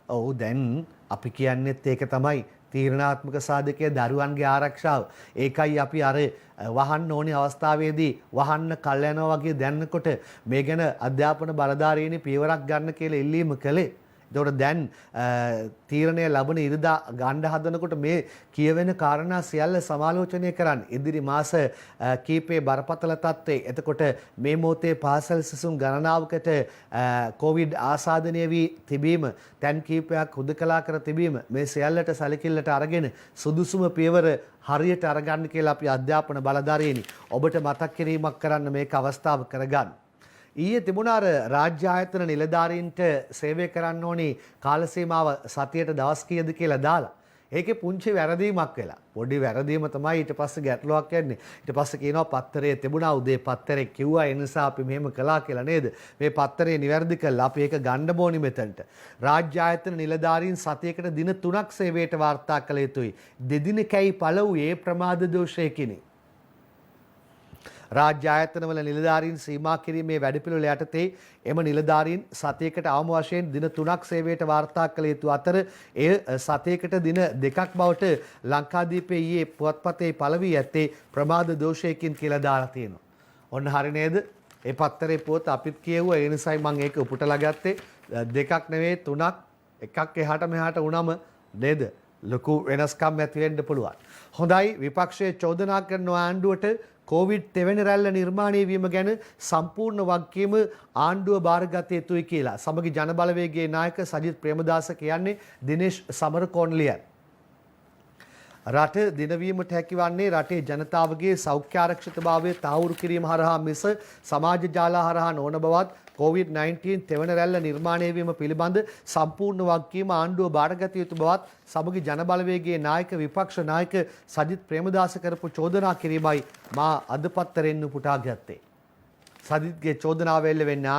ඔව්, දැන් අපි කියන්නේත් ඒක තමයි තීරණාත්මක සාධකයේ දරුවන්ගේ ආරක්ෂාව. ඒකයි අපි අර වහන්න ඕනේ අවස්ථාවේදී වහන්න කල් යනවා වගේ දැනනකොට මේ ගැන අධ්‍යාපන බලධාරීනි පියවරක් ගන්න කියලා ඉල්ලීම කළේ. ඒතකොට දැන් තීරණය ලබන ඉරිදා ගන්න හදනකොට මේ කියවෙන කාරණා සියල්ල සමාලෝචනය කරන්න. ඉදිරි මාස කීපේ බරපතල තත්ත්වයේ. එතකොට මේ මොහොතේ පාසල් සිසුන් ගණනාවකට කොවිඩ් ආසාදනය වී තිබීම, තැන් කීපයක් හුදකලා කර තිබීම මේ සියල්ලට සැලකිල්ලට අරගෙන සුදුසුම පියවර හරියට අරගන්න කියලා අපි අධ්‍යාපන බලධාරීනි ඔබට මතක් කිරීමක් කරන්න මේක අවස්ථාව කරගන්න. ඊයේ තිබුණා රාජ්‍ය ආයතන නිලධාරීන්ට සේවය කරන්න ඕනි කාල සීමාව සතියට දවස් කීයද කියලා දාලා. ඒකේ පුංචි වැරදීමක් වෙලා. පොඩි වැරදීම තමයි ඊට පස්සේ ගැටලුවක් යන්නේ. ඊට පස්සේ කියනවා පත්තරේ තිබුණා උදේ පත්තරේ කිව්වා ඒ නිසා අපි මෙහෙම කළා කියලා නේද? මේ පත්තරේ නිවැරදි කළා අපි ඒක ගන්න ඕනි මෙතනට. රාජ්‍ය ආයතන නිලධාරීන් සතියකට දින 3ක් සේවයට වාර්තා කළ යුතුයි. දෙදිනකයි පළ වූ ඒ ප්‍රමාද දෝෂයකිනි. රාජ්‍ය ආයතනවල නිලධාරීන් සීමා කිරීමේ වැඩපිළිවෙල යටතේ එම නිලධාරීන් සතියකට අවම වශයෙන් දින 3ක් සේවයට වාර්තා කළ යුතු අතර එය සතියකට දින 2ක් බවට ලංකාදීපේ ඊයේ පුවත්පතේ පළ වී ඇත්තේ ප්‍රමාද දෝෂයකින් කියලා දාලා තියෙනවා. ඔන්න හරි නේද? ඒ පත්තරේ පුවත අපිත් කියුවා. ඒ නිසායි මම ඒක උපුටලා ගත්තේ. 2ක් නෙවෙයි 3ක් එකක් එහාට මෙහාට වුණම නේද? ලොකු වෙනස්කම් ඇති වෙන්න පුළුවන්. හොඳයි විපක්ෂයේ චෝදනා කරන ආණ්ඩුවට කොවිඩ් තෙවැනි රැල්ල නිර්මාණය වීම ගැන සම්පූර්ණ වගකීම ආණ්ඩුව බාරගත යුතුයි කියලා සමගි ජනබලවේගයේ නායක සජිත් ප්‍රේමදාස කියන්නේ දිනේෂ් සමරකෝන්ලියන්. රට දිනවීමට හැකිවන්නේ රටේ ජනතාවගේ සෞඛ්‍ය ආරක්ෂිතභාවය තහවුරු කිරීම හරහා මිස සමාජ ජාල හරහා නොවන බවත් COVID-19 තෙවන රැල්ල නිර්මාණය වීම පිළිබඳ සම්පූර්ණ වගකීම ආණ්ඩුව බාරගත යුතු බවත් සමගි ජනබලවේගයේ නායක විපක්ෂ නායක සජිත් ප්‍රේමදාස කරපු චෝදනා කිරීමයි මා අද පත්තරෙන් උපුටා ගත්තේ. සජිත්ගේ චෝදනාව එල්ල වෙන්නේ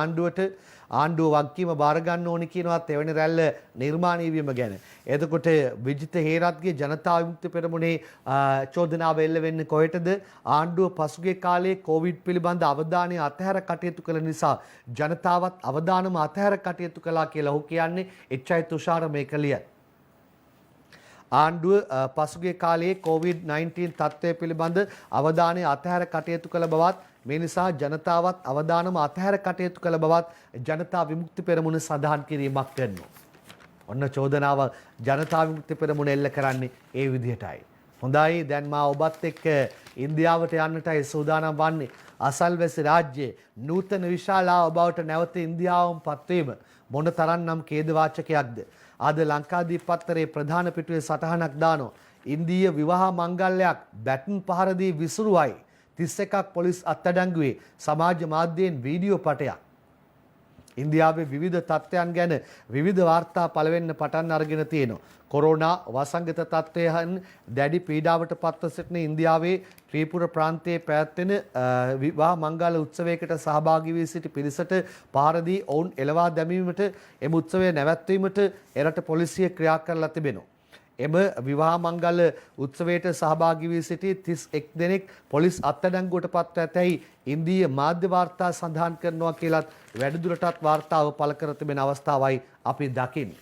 ආණ්ඩුව වගකීම බාර ගන්න ඕනි කියනවා තෙවැනි රැල්ල නිර්මාණය වීම ගැන. එතකොට විජිත හේරත්ගේ ජනතා විමුක්ති පෙරමුණේ චෝදනාව එල්ල වෙන්නේ කොහෙටද? ආණ්ඩුව පසුගිය කාලයේ කොවිඩ් පිළිබඳ අවධානය අතහැර කටයුතු කළ නිසා ජනතාවත් අවධානම අතහැර කටයුතු කළා කියලා ඔහු කියන්නේ එච්.අයි. තුෂාර මේකලිය. ආණ්ඩුව පසුගිය කාලයේ COVID-19 තත්ත්වය පිළිබඳ අවධානය අතහැර කටයුතු කළ බවත් මේ නිසා ජනතාවත් අවධානම අතහැර කටයුතු කළ බවත් ජනතා විමුක්ති පෙරමුණ සඳහන් කිරීමක් කරනවා. ඔන්න චෝදනාව ජනතා විමුක්ති පෙරමුණ එල්ල කරන්නේ ඒ විදිහටයි. හොඳයි දැන් මා ඔබත් එක්ක ඉන්දියාවට යන්නටයි සූදානම් වන්නේ. අසල්වැසි රාජ්‍යයේ නූතන විශාලාව බවට නැවත ඉන්දියාවම පත්වීම මොන තරම්නම් ඛේදවාචකයක්ද? අද ලංකාදීප පත්තරේ ප්‍රධාන පිටුවේ සටහනක් දානවා. ඉන්දීය විවාහ මංගල්‍යයක් බැටන් පහර දී විසුරුවයි. 31ක් පොලිස් අත්අඩංගුවේ සමාජ මාධ්‍යයෙන් වීඩියෝ පටයක්. ඉන්දියාවේ විවිධ තත්ත්වයන් ගැන විවිධ වාර්තා පළවෙන්න පටන් අරගෙන තියෙනවා. කොරෝනා වසංගත තත්ත්වයන් දැඩි පීඩාවට පත්ව සිටින ඉන්දියාවේ ත්‍රිපුර ප්‍රාන්තයේ පැවැත්වෙන විවාහ මංගල උත්සවයකට සහභාගී වී සිටි පිරිසට පහර දී ඔවුන් එළවා දැමීමට එම උත්සවය නැවැත්වීමට එරට පොලිසිය ක්‍රියා කරලා තිබෙනවා. එම විවාහ මංගල උත්සවයට සහභාගී වී සිටි 31 දෙනෙක් පොලිස් අත්අඩංගුවට පත්ව ඇතැයි ඉන්දීය මාධ්‍ය වාර්තා සඳහන් කරනවා කියලත් වැඩිදුරටත් වාර්තාව පළ කර තිබෙන අවස්ථාවයි අපි දකින්නේ.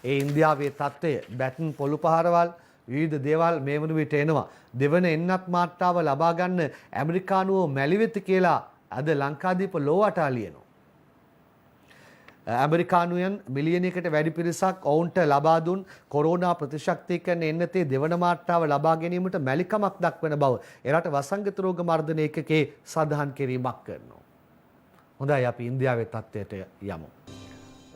ඒ ඉන්දියාවේ තත්ත්වය බැටන් පොළු පහරවල් විවිධ දේවල් මේ වන විට එනවා. දෙවන එන්නත් මාත්‍රාව ලබා ගන්න ඇමරිකානුවෝ මැලිවෙති කියලා අද ලංකාදීප ලෝවටා ලියනවා. ඇමරිකානුවන් මිලියනයකට වැඩි පිරිසක් ඔවුන්ට ලබා දුන් කොරෝනා ප්‍රතිශක්තිකරණ එන්නතේ දෙවන මාත්‍රාව ලබා ගැනීමට මැලිකමක් දක්වන බව එරට වසංගත රෝග මර්ධන ඒකකයේ සඳහන් කිරීමක් කරනවා. හොඳයි අපි ඉන්දියාවේ තත්ත්වයට යමු.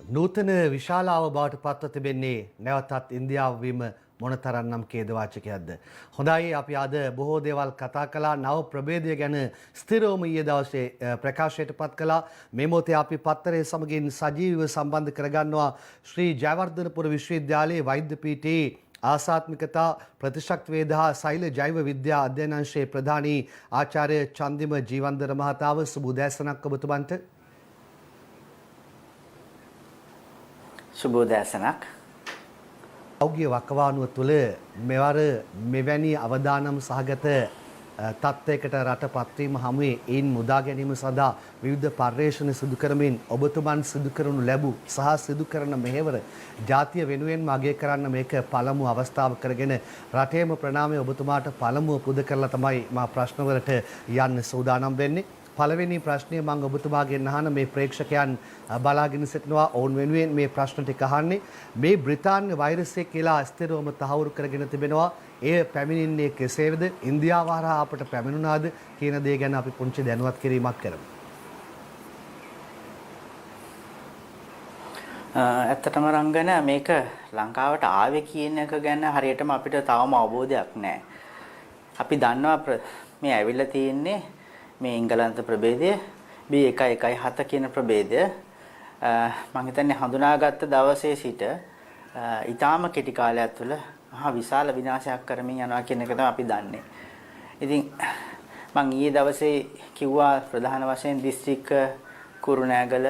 නූතන විශාලාව බවට පත්ව තිබෙන්නේ නැවතත් ඉන්දියාව වීම මොනතරම්නම් ඛේදවාචකයක්ද? හොඳයි අපි අද බොහෝ දේවල් කතා කළා. නව ප්‍රභේදය ගැන ස්ථිරවම ඊයේ දවසේ ප්‍රකාශයට පත් කළා. මේ මොහොතේ අපි පත්තරේ සමගින් සජීවීව සම්බන්ධ කරගන්නවා ශ්‍රී ජයවර්ධනපුර විශ්වවිද්‍යාලයේ වෛද්‍ය පීඨයේ ආසාත්මිකතා ප්‍රතිශක්ති වේද හා සෛල ජෛව විද්‍යා අධ්‍යයන අංශයේ ප්‍රධානී ආචාර්ය චන්දිම ජීවන්දර මහතාව සුබ උදෑසනක් ඔබතුමන්ට. සුබ උදෑසනක්. පෞද්ගලික වකවානුව තුළ මෙවැනි අවදානම් සහගත තත්ත්වයකට රට පත්වීම හමුවේ ඒන් මුදා ගැනීම සඳහා විවිධ පර්යේෂණ සිදු කරමින් ඔබතුමන් සිදු කරනු ලැබූ සහ සිදු කරන මෙහෙවර ජාතිය වෙනුවෙන්ම අගය කරන්න මේක පළමු අවස්ථාව කරගෙන රටේම ප්‍රණාමය ඔබතුමාට පළමුව පුද කරලා තමයි මා ප්‍රශ්නවලට යන්න සූදානම් වෙන්නේ. පළවෙනි ප්‍රශ්නය මම ඔබතුමාගෙන් අහන මේ ප්‍රේක්ෂකයන් බලාගෙන සිටිනවා ඔවුන් වෙනුවෙන් මේ ප්‍රශ්න ටික අහන්නේ. මේ බ්‍රිතාන්‍ය වෛරසය කියලා අස්තිරවම තහවුරු කරගෙන තිබෙනවා. එය පැමිණෙන්නේ කෙසේද? ඉන්දියාව හරහා අපට පැමිණුණාද කියන දේ ගැන අපි පුංචි දැනුවත් කිරීමක් කරමු. ඇත්තටම රංගන මේක ලංකාවට ආවේ කියන එක ගැන හරියටම අපිට තවම අවබෝධයක් නැහැ. අපි දන්නවා මේ ඇවිල්ලා තියෙන්නේ මේ එංගලන්ත ප්‍රභේදය B117 කියන ප්‍රභේදය මම හිතන්නේ හඳුනාගත්ත දවසේ සිට ඊටාම කෙටි කාලයක් තුළ මහා විශාල විනාශයක් කරමින් යනවා කියන එක තමයි අපි දන්නේ. ඉතින් මම ඊයේ දවසේ කිව්වා ප්‍රධාන වශයෙන් දිස්ත්‍රික්ක කුරුණෑගල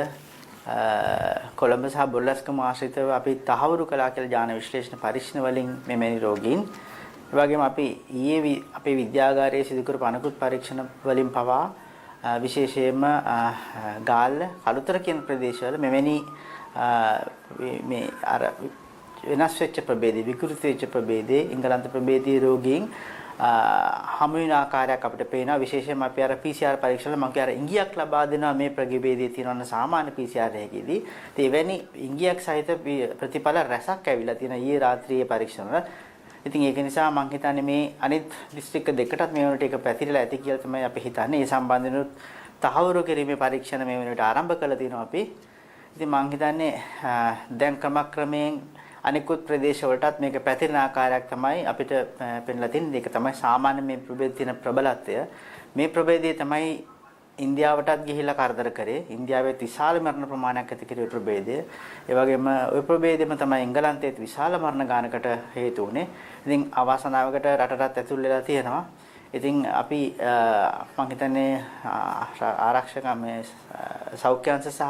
කොළඹ සහ බොරලැස්කම ආශ්‍රිතව අපි තහවුරු කළා කියලා ඥාන විශ්ලේෂණ පරීක්ෂණ වලින් මෙවැනි රෝගීන් ඒ වගේම අපි ඊයේ අපේ විද්‍යාගාරයේ සිදු කරපු අනෙකුත් පරීක්ෂණ වලින් පවා විශේෂයෙන්ම ගාල්ල කළුතර කියන ප්‍රදේශවල මෙවැනි මේ අර වෙනස් වෙච්ච ප්‍රභේදයේ විකෘති වෙච්ච ප්‍රභේදයේ එංගලන්ත ප්‍රභේදයේ රෝගීන් හමු වෙන ආකාරයක් අපිට පේනවා. විශේෂයෙන්ම අපි අර PCR පරීක්ෂණ මම කිය අර ඉංගියක් ලබා දෙනවා මේ ප්‍රභේදයේ තියෙන සාමාන්‍ය PCR එකේදී. ඉතින් එවැනි ඉංගියක් සහිත ප්‍රතිඵල රැසක් ඇවිල්ලා තියෙන ඊයේ රාත්‍රියේ පරීක්ෂණ වල. ඉතින් ඒක නිසා මම හිතන්නේ මේ අනිත් දිස්ත්‍රික්ක දෙකටත් මේ වෙනට ඒක පැතිරලා ඇති කියලා තමයි අපි හිතන්නේ. ඒ සම්බන්ධව තහවුරු කිරීමේ පරීක්ෂණ මේ වෙනට ආරම්භ කළා තියෙනවා අපි. ඉතින් මම හිතන්නේ දැන් ක්‍රමක්‍රමයෙන් අනිකුත් ප්‍රදේශ වලටත් මේක පැතිරෙන ආකාරයක් තමයි අපිට පෙන්ලා තින්නේ. ඒක තමයි සාමාන්‍ය මේ ප්‍රභේදයේ තියෙන ප්‍රබලත්වය. මේ ප්‍රභේදයේ තමයි ඉන්දියාවටත් ගිහිල්ලා කරදර කරේ. ඉන්දියාවේ විශාල මරණ ප්‍රමාණයක් ඇති කරේ ප්‍රභේදය. ඒ වගේම ওই ප්‍රභේදෙම තමයි එංගලන්තයේ විශාල මරණ ගානකට හේතු වුනේ. ඉතින් අවාසනාවකට රටටත් ඇතුල් වෙලා තියෙනවා. ඉතින් අපි මම හිතන්නේ ආරක්ෂක මේ සෞඛ්‍ය අංශ සහ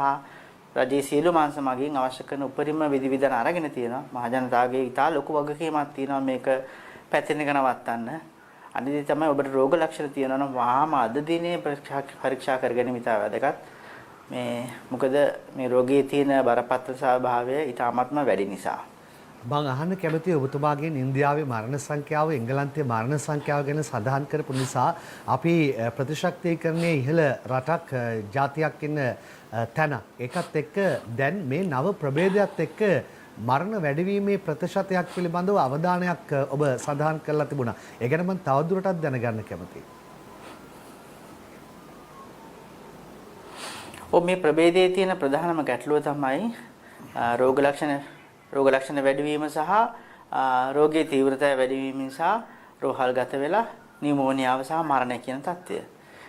රජයේ සියලු මාංශ මගින් අවශ්‍ය කරන උපරිම විධිවිධාන අරගෙන තියෙනවා. මහජනතාවගේ ඉතා ලොකු වගකීමක් තියෙනවා මේක පැතිරෙන එක නවත්තන්න. අනිත් තමයි ඔබට රෝග ලක්ෂණ තියෙනවා නම් වහාම අද දිනේ පරීක්ෂා කරගෙන ඉතා වැදගත්. මේ මොකද මේ රෝගයේ තියෙන බරපතල ස්වභාවය ඉතාමත්ම වැඩි නිසා. මම අහන්න කැමතියි ඔබතුමාගෙන් ඉන්දියාවේ මරණ සංඛ්‍යාව එංගලන්තයේ මරණ සංඛ්‍යාව ගැන සඳහන් කරපු නිසා අපි ප්‍රතිශක්තිකරණයේ ඉහළ රටක් ජාතියක් ඉන්න තැන ඒකත් එක්ක දැන් මේ නව ප්‍රභේදයත් එක්ක මරණ වැඩිවීමේ ප්‍රතිශතයක් පිළිබඳව අවධානයක් ඔබ සඳහන් කරලා තිබුණා. ඒ ගැන මම තවදුරටත් දැනගන්න කැමතියි. මේ ප්‍රභේදයේ තියෙන ප්‍රධානම ගැටලුව තමයි රෝග ලක්ෂණ වැඩිවීම සහ රෝගයේ තීව්‍රතාවය වැඩිවීම නිසා රෝහල්ගත වෙලා නියුමෝනියාව සහ මරණය කියන තත්ත්වය.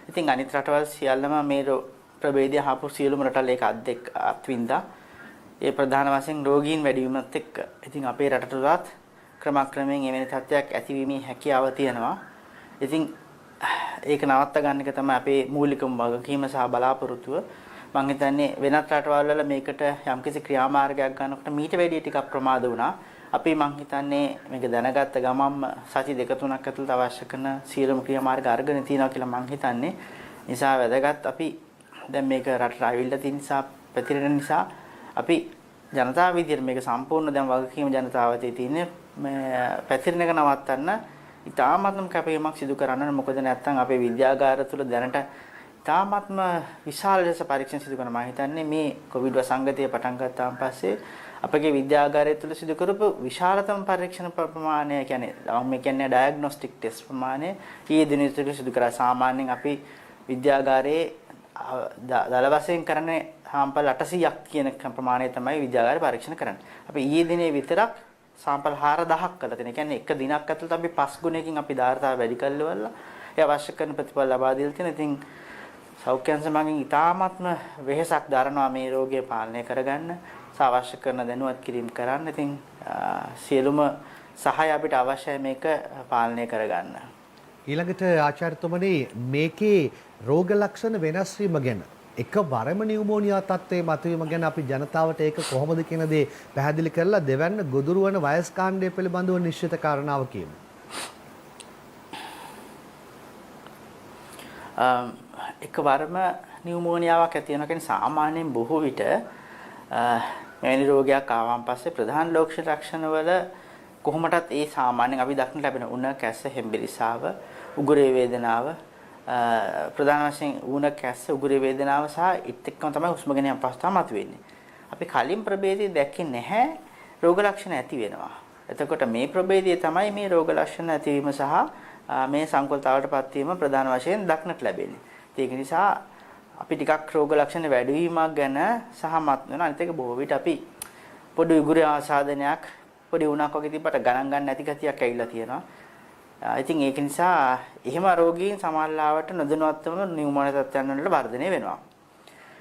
ඉතින් අනිත් රටවල් සියල්ලම මේ ප්‍රභේදය හපු සියලුම රටවල් ඒක අත්විඳා ඒ ප්‍රධාන වශයෙන් රෝගීන් වැඩිවීමත් එක්ක. ඉතින් අපේ රටටත් ක්‍රමක්‍රමයෙන් එවැනි තත්ත්වයක් ඇතිවීමේ හැකියාව තියෙනවා. ඉතින් ඒක නවත්ත ගන්න එක තමයි අපේ මූලිකම වගකීම සහ බලාපොරොත්තුව. මම හිතන්නේ වෙනත් රටවල් වල මේකට යම්කිසි ක්‍රියාමාර්ගයක් ගන්නකොට මීට වැඩිය ටිකක් ප්‍රමාද වුණා. අපි මම හිතන්නේ මේක දැනගත්ත ගමන්ම සති දෙක තුනක් ඇතුළත අවශ්‍ය කරන සියලුම ක්‍රියාමාර්ග අරගෙන තියෙනවා කියලා මම හිතන්නේ. නිසා වැදගත් අපි දැන් මේක රටට ආවිල්ලා තියෙන නිසා පැතිරෙන නිසා අපි ජනතාව විදියට මේක සම්පූර්ණ දැන් වගකීම ජනතාවතේ තියෙන්නේ මේ පැතිරෙන එක නවත්තන්න ඉතාමත්ම කැපවීමක් සිදු කරන්න. මොකද නැත්තම් අපේ විද්‍යාගාර තුළ දැනට ඉතාමත්ම විශාල ලෙස පරීක්ෂණ සිදු කරනවා. මම හිතන්නේ මේ කොවිඩ් වසංගතය පටන් ගත්තාන් පස්සේ අපගේ විද්‍යාගාරය තුළ සිදු කරපු විශාලතම පරීක්ෂණ ප්‍රමාණය කියන්නේ ඩයග්නොස්ටික් ටෙස්ට් ප්‍රමාණය ඊයේ දින තුළ සිදු කරා. සාමාන්‍යයෙන් අපි විද්‍යාගාරයේ දල වශයෙන් කරන්නේ සාම්පල් 800ක් කියන ප්‍රමාණය තමයි විද්‍යාගාරේ පරීක්ෂණ කරන්නේ. අපි ඊයේ දිනේ විතරක් සාම්පල් 4000ක් කළා තියෙනවා. කියන්නේ එක දිනක් ඇතුළත අපි 5 ගුණයකින් අපි ධාරිතාව වැඩි කරලවලා ඒ අවශ්‍ය කරන ප්‍රතිඵල ලබා දීලා තියෙනවා. ඉතින් සෞඛ්‍ය අංශ මගින් ඉතාමත්ම වෙහෙසක් දරනවා මේ රෝගය පාලනය කරගන්න සහ අවශ්‍ය කරන දැනුවත් කිරීම කරන්න. ඉතින් සියලුම සහාය අපිට අවශ්‍යයි මේක පාලනය කරගන්න. ඊළඟට ආචාර්යතුමනි මේකේ රෝග ලක්ෂණ වෙනස් වීම ගැන එකවරම නියුමෝනියා තත්ත්වයේ මතුවීම ගැන අපි ජනතාවට ඒක කොහොමද කියන දේ පැහැදිලි කරලා දෙවැන්න ගොදුරු වන වයස් කාණ්ඩය පිළිබඳව නිශ්චිත කාරණාව කියමු. එකවරම නියුමෝනියාවක් ඇති වෙනවා කියන්නේ සාමාන්‍යයෙන් බොහෝ විට මෙවැනි රෝගයක් ආවන් පස්සේ ප්‍රධාන ලක්ෂණ වල කොහොමටත් ඒ සාමාන්‍යයෙන් අපි දක්නට ලැබෙන උණ කැස්ස හෙම්බිරිසාව උගුරේ වේදනාව ප්‍රධාන වශයෙන් උණ කැස්ස උගුරේ වේදනාව සහ ඊට එක්කම තමයි හුස්ම ගැනීම අපහසුතාව මතුවෙන්නේ. අපි කලින් ප්‍රභේදයේ දැක්කේ නැහැ රෝග ලක්ෂණ ඇති වෙනවා. එතකොට මේ ප්‍රභේදයේ තමයි මේ රෝග ලක්ෂණ ඇතිවීම සහ මේ සංකල්පතාවටපත් වීම ප්‍රධාන වශයෙන් දක්නට ලැබෙන්නේ. ඒක නිසා අපි ටිකක් රෝග ලක්ෂණ වැඩිවීමක් ගැන සහමත් වෙනවා. අනිත් එක බොහෝ විට අපි පොඩි උගුරේ ආසාදනයක් පොඩි උණක් වගේ තිබ්බට ගණන් ගන්න නැති ගතියක් ඇවිල්ලා තියෙනවා. ඉතින් ඒක නිසා එහෙම රෝගීන් සමහරවිට නොදැනුවත්වම නියුමෝනියා තත්ත්වයන් වලට වර්ධනය වෙනවා.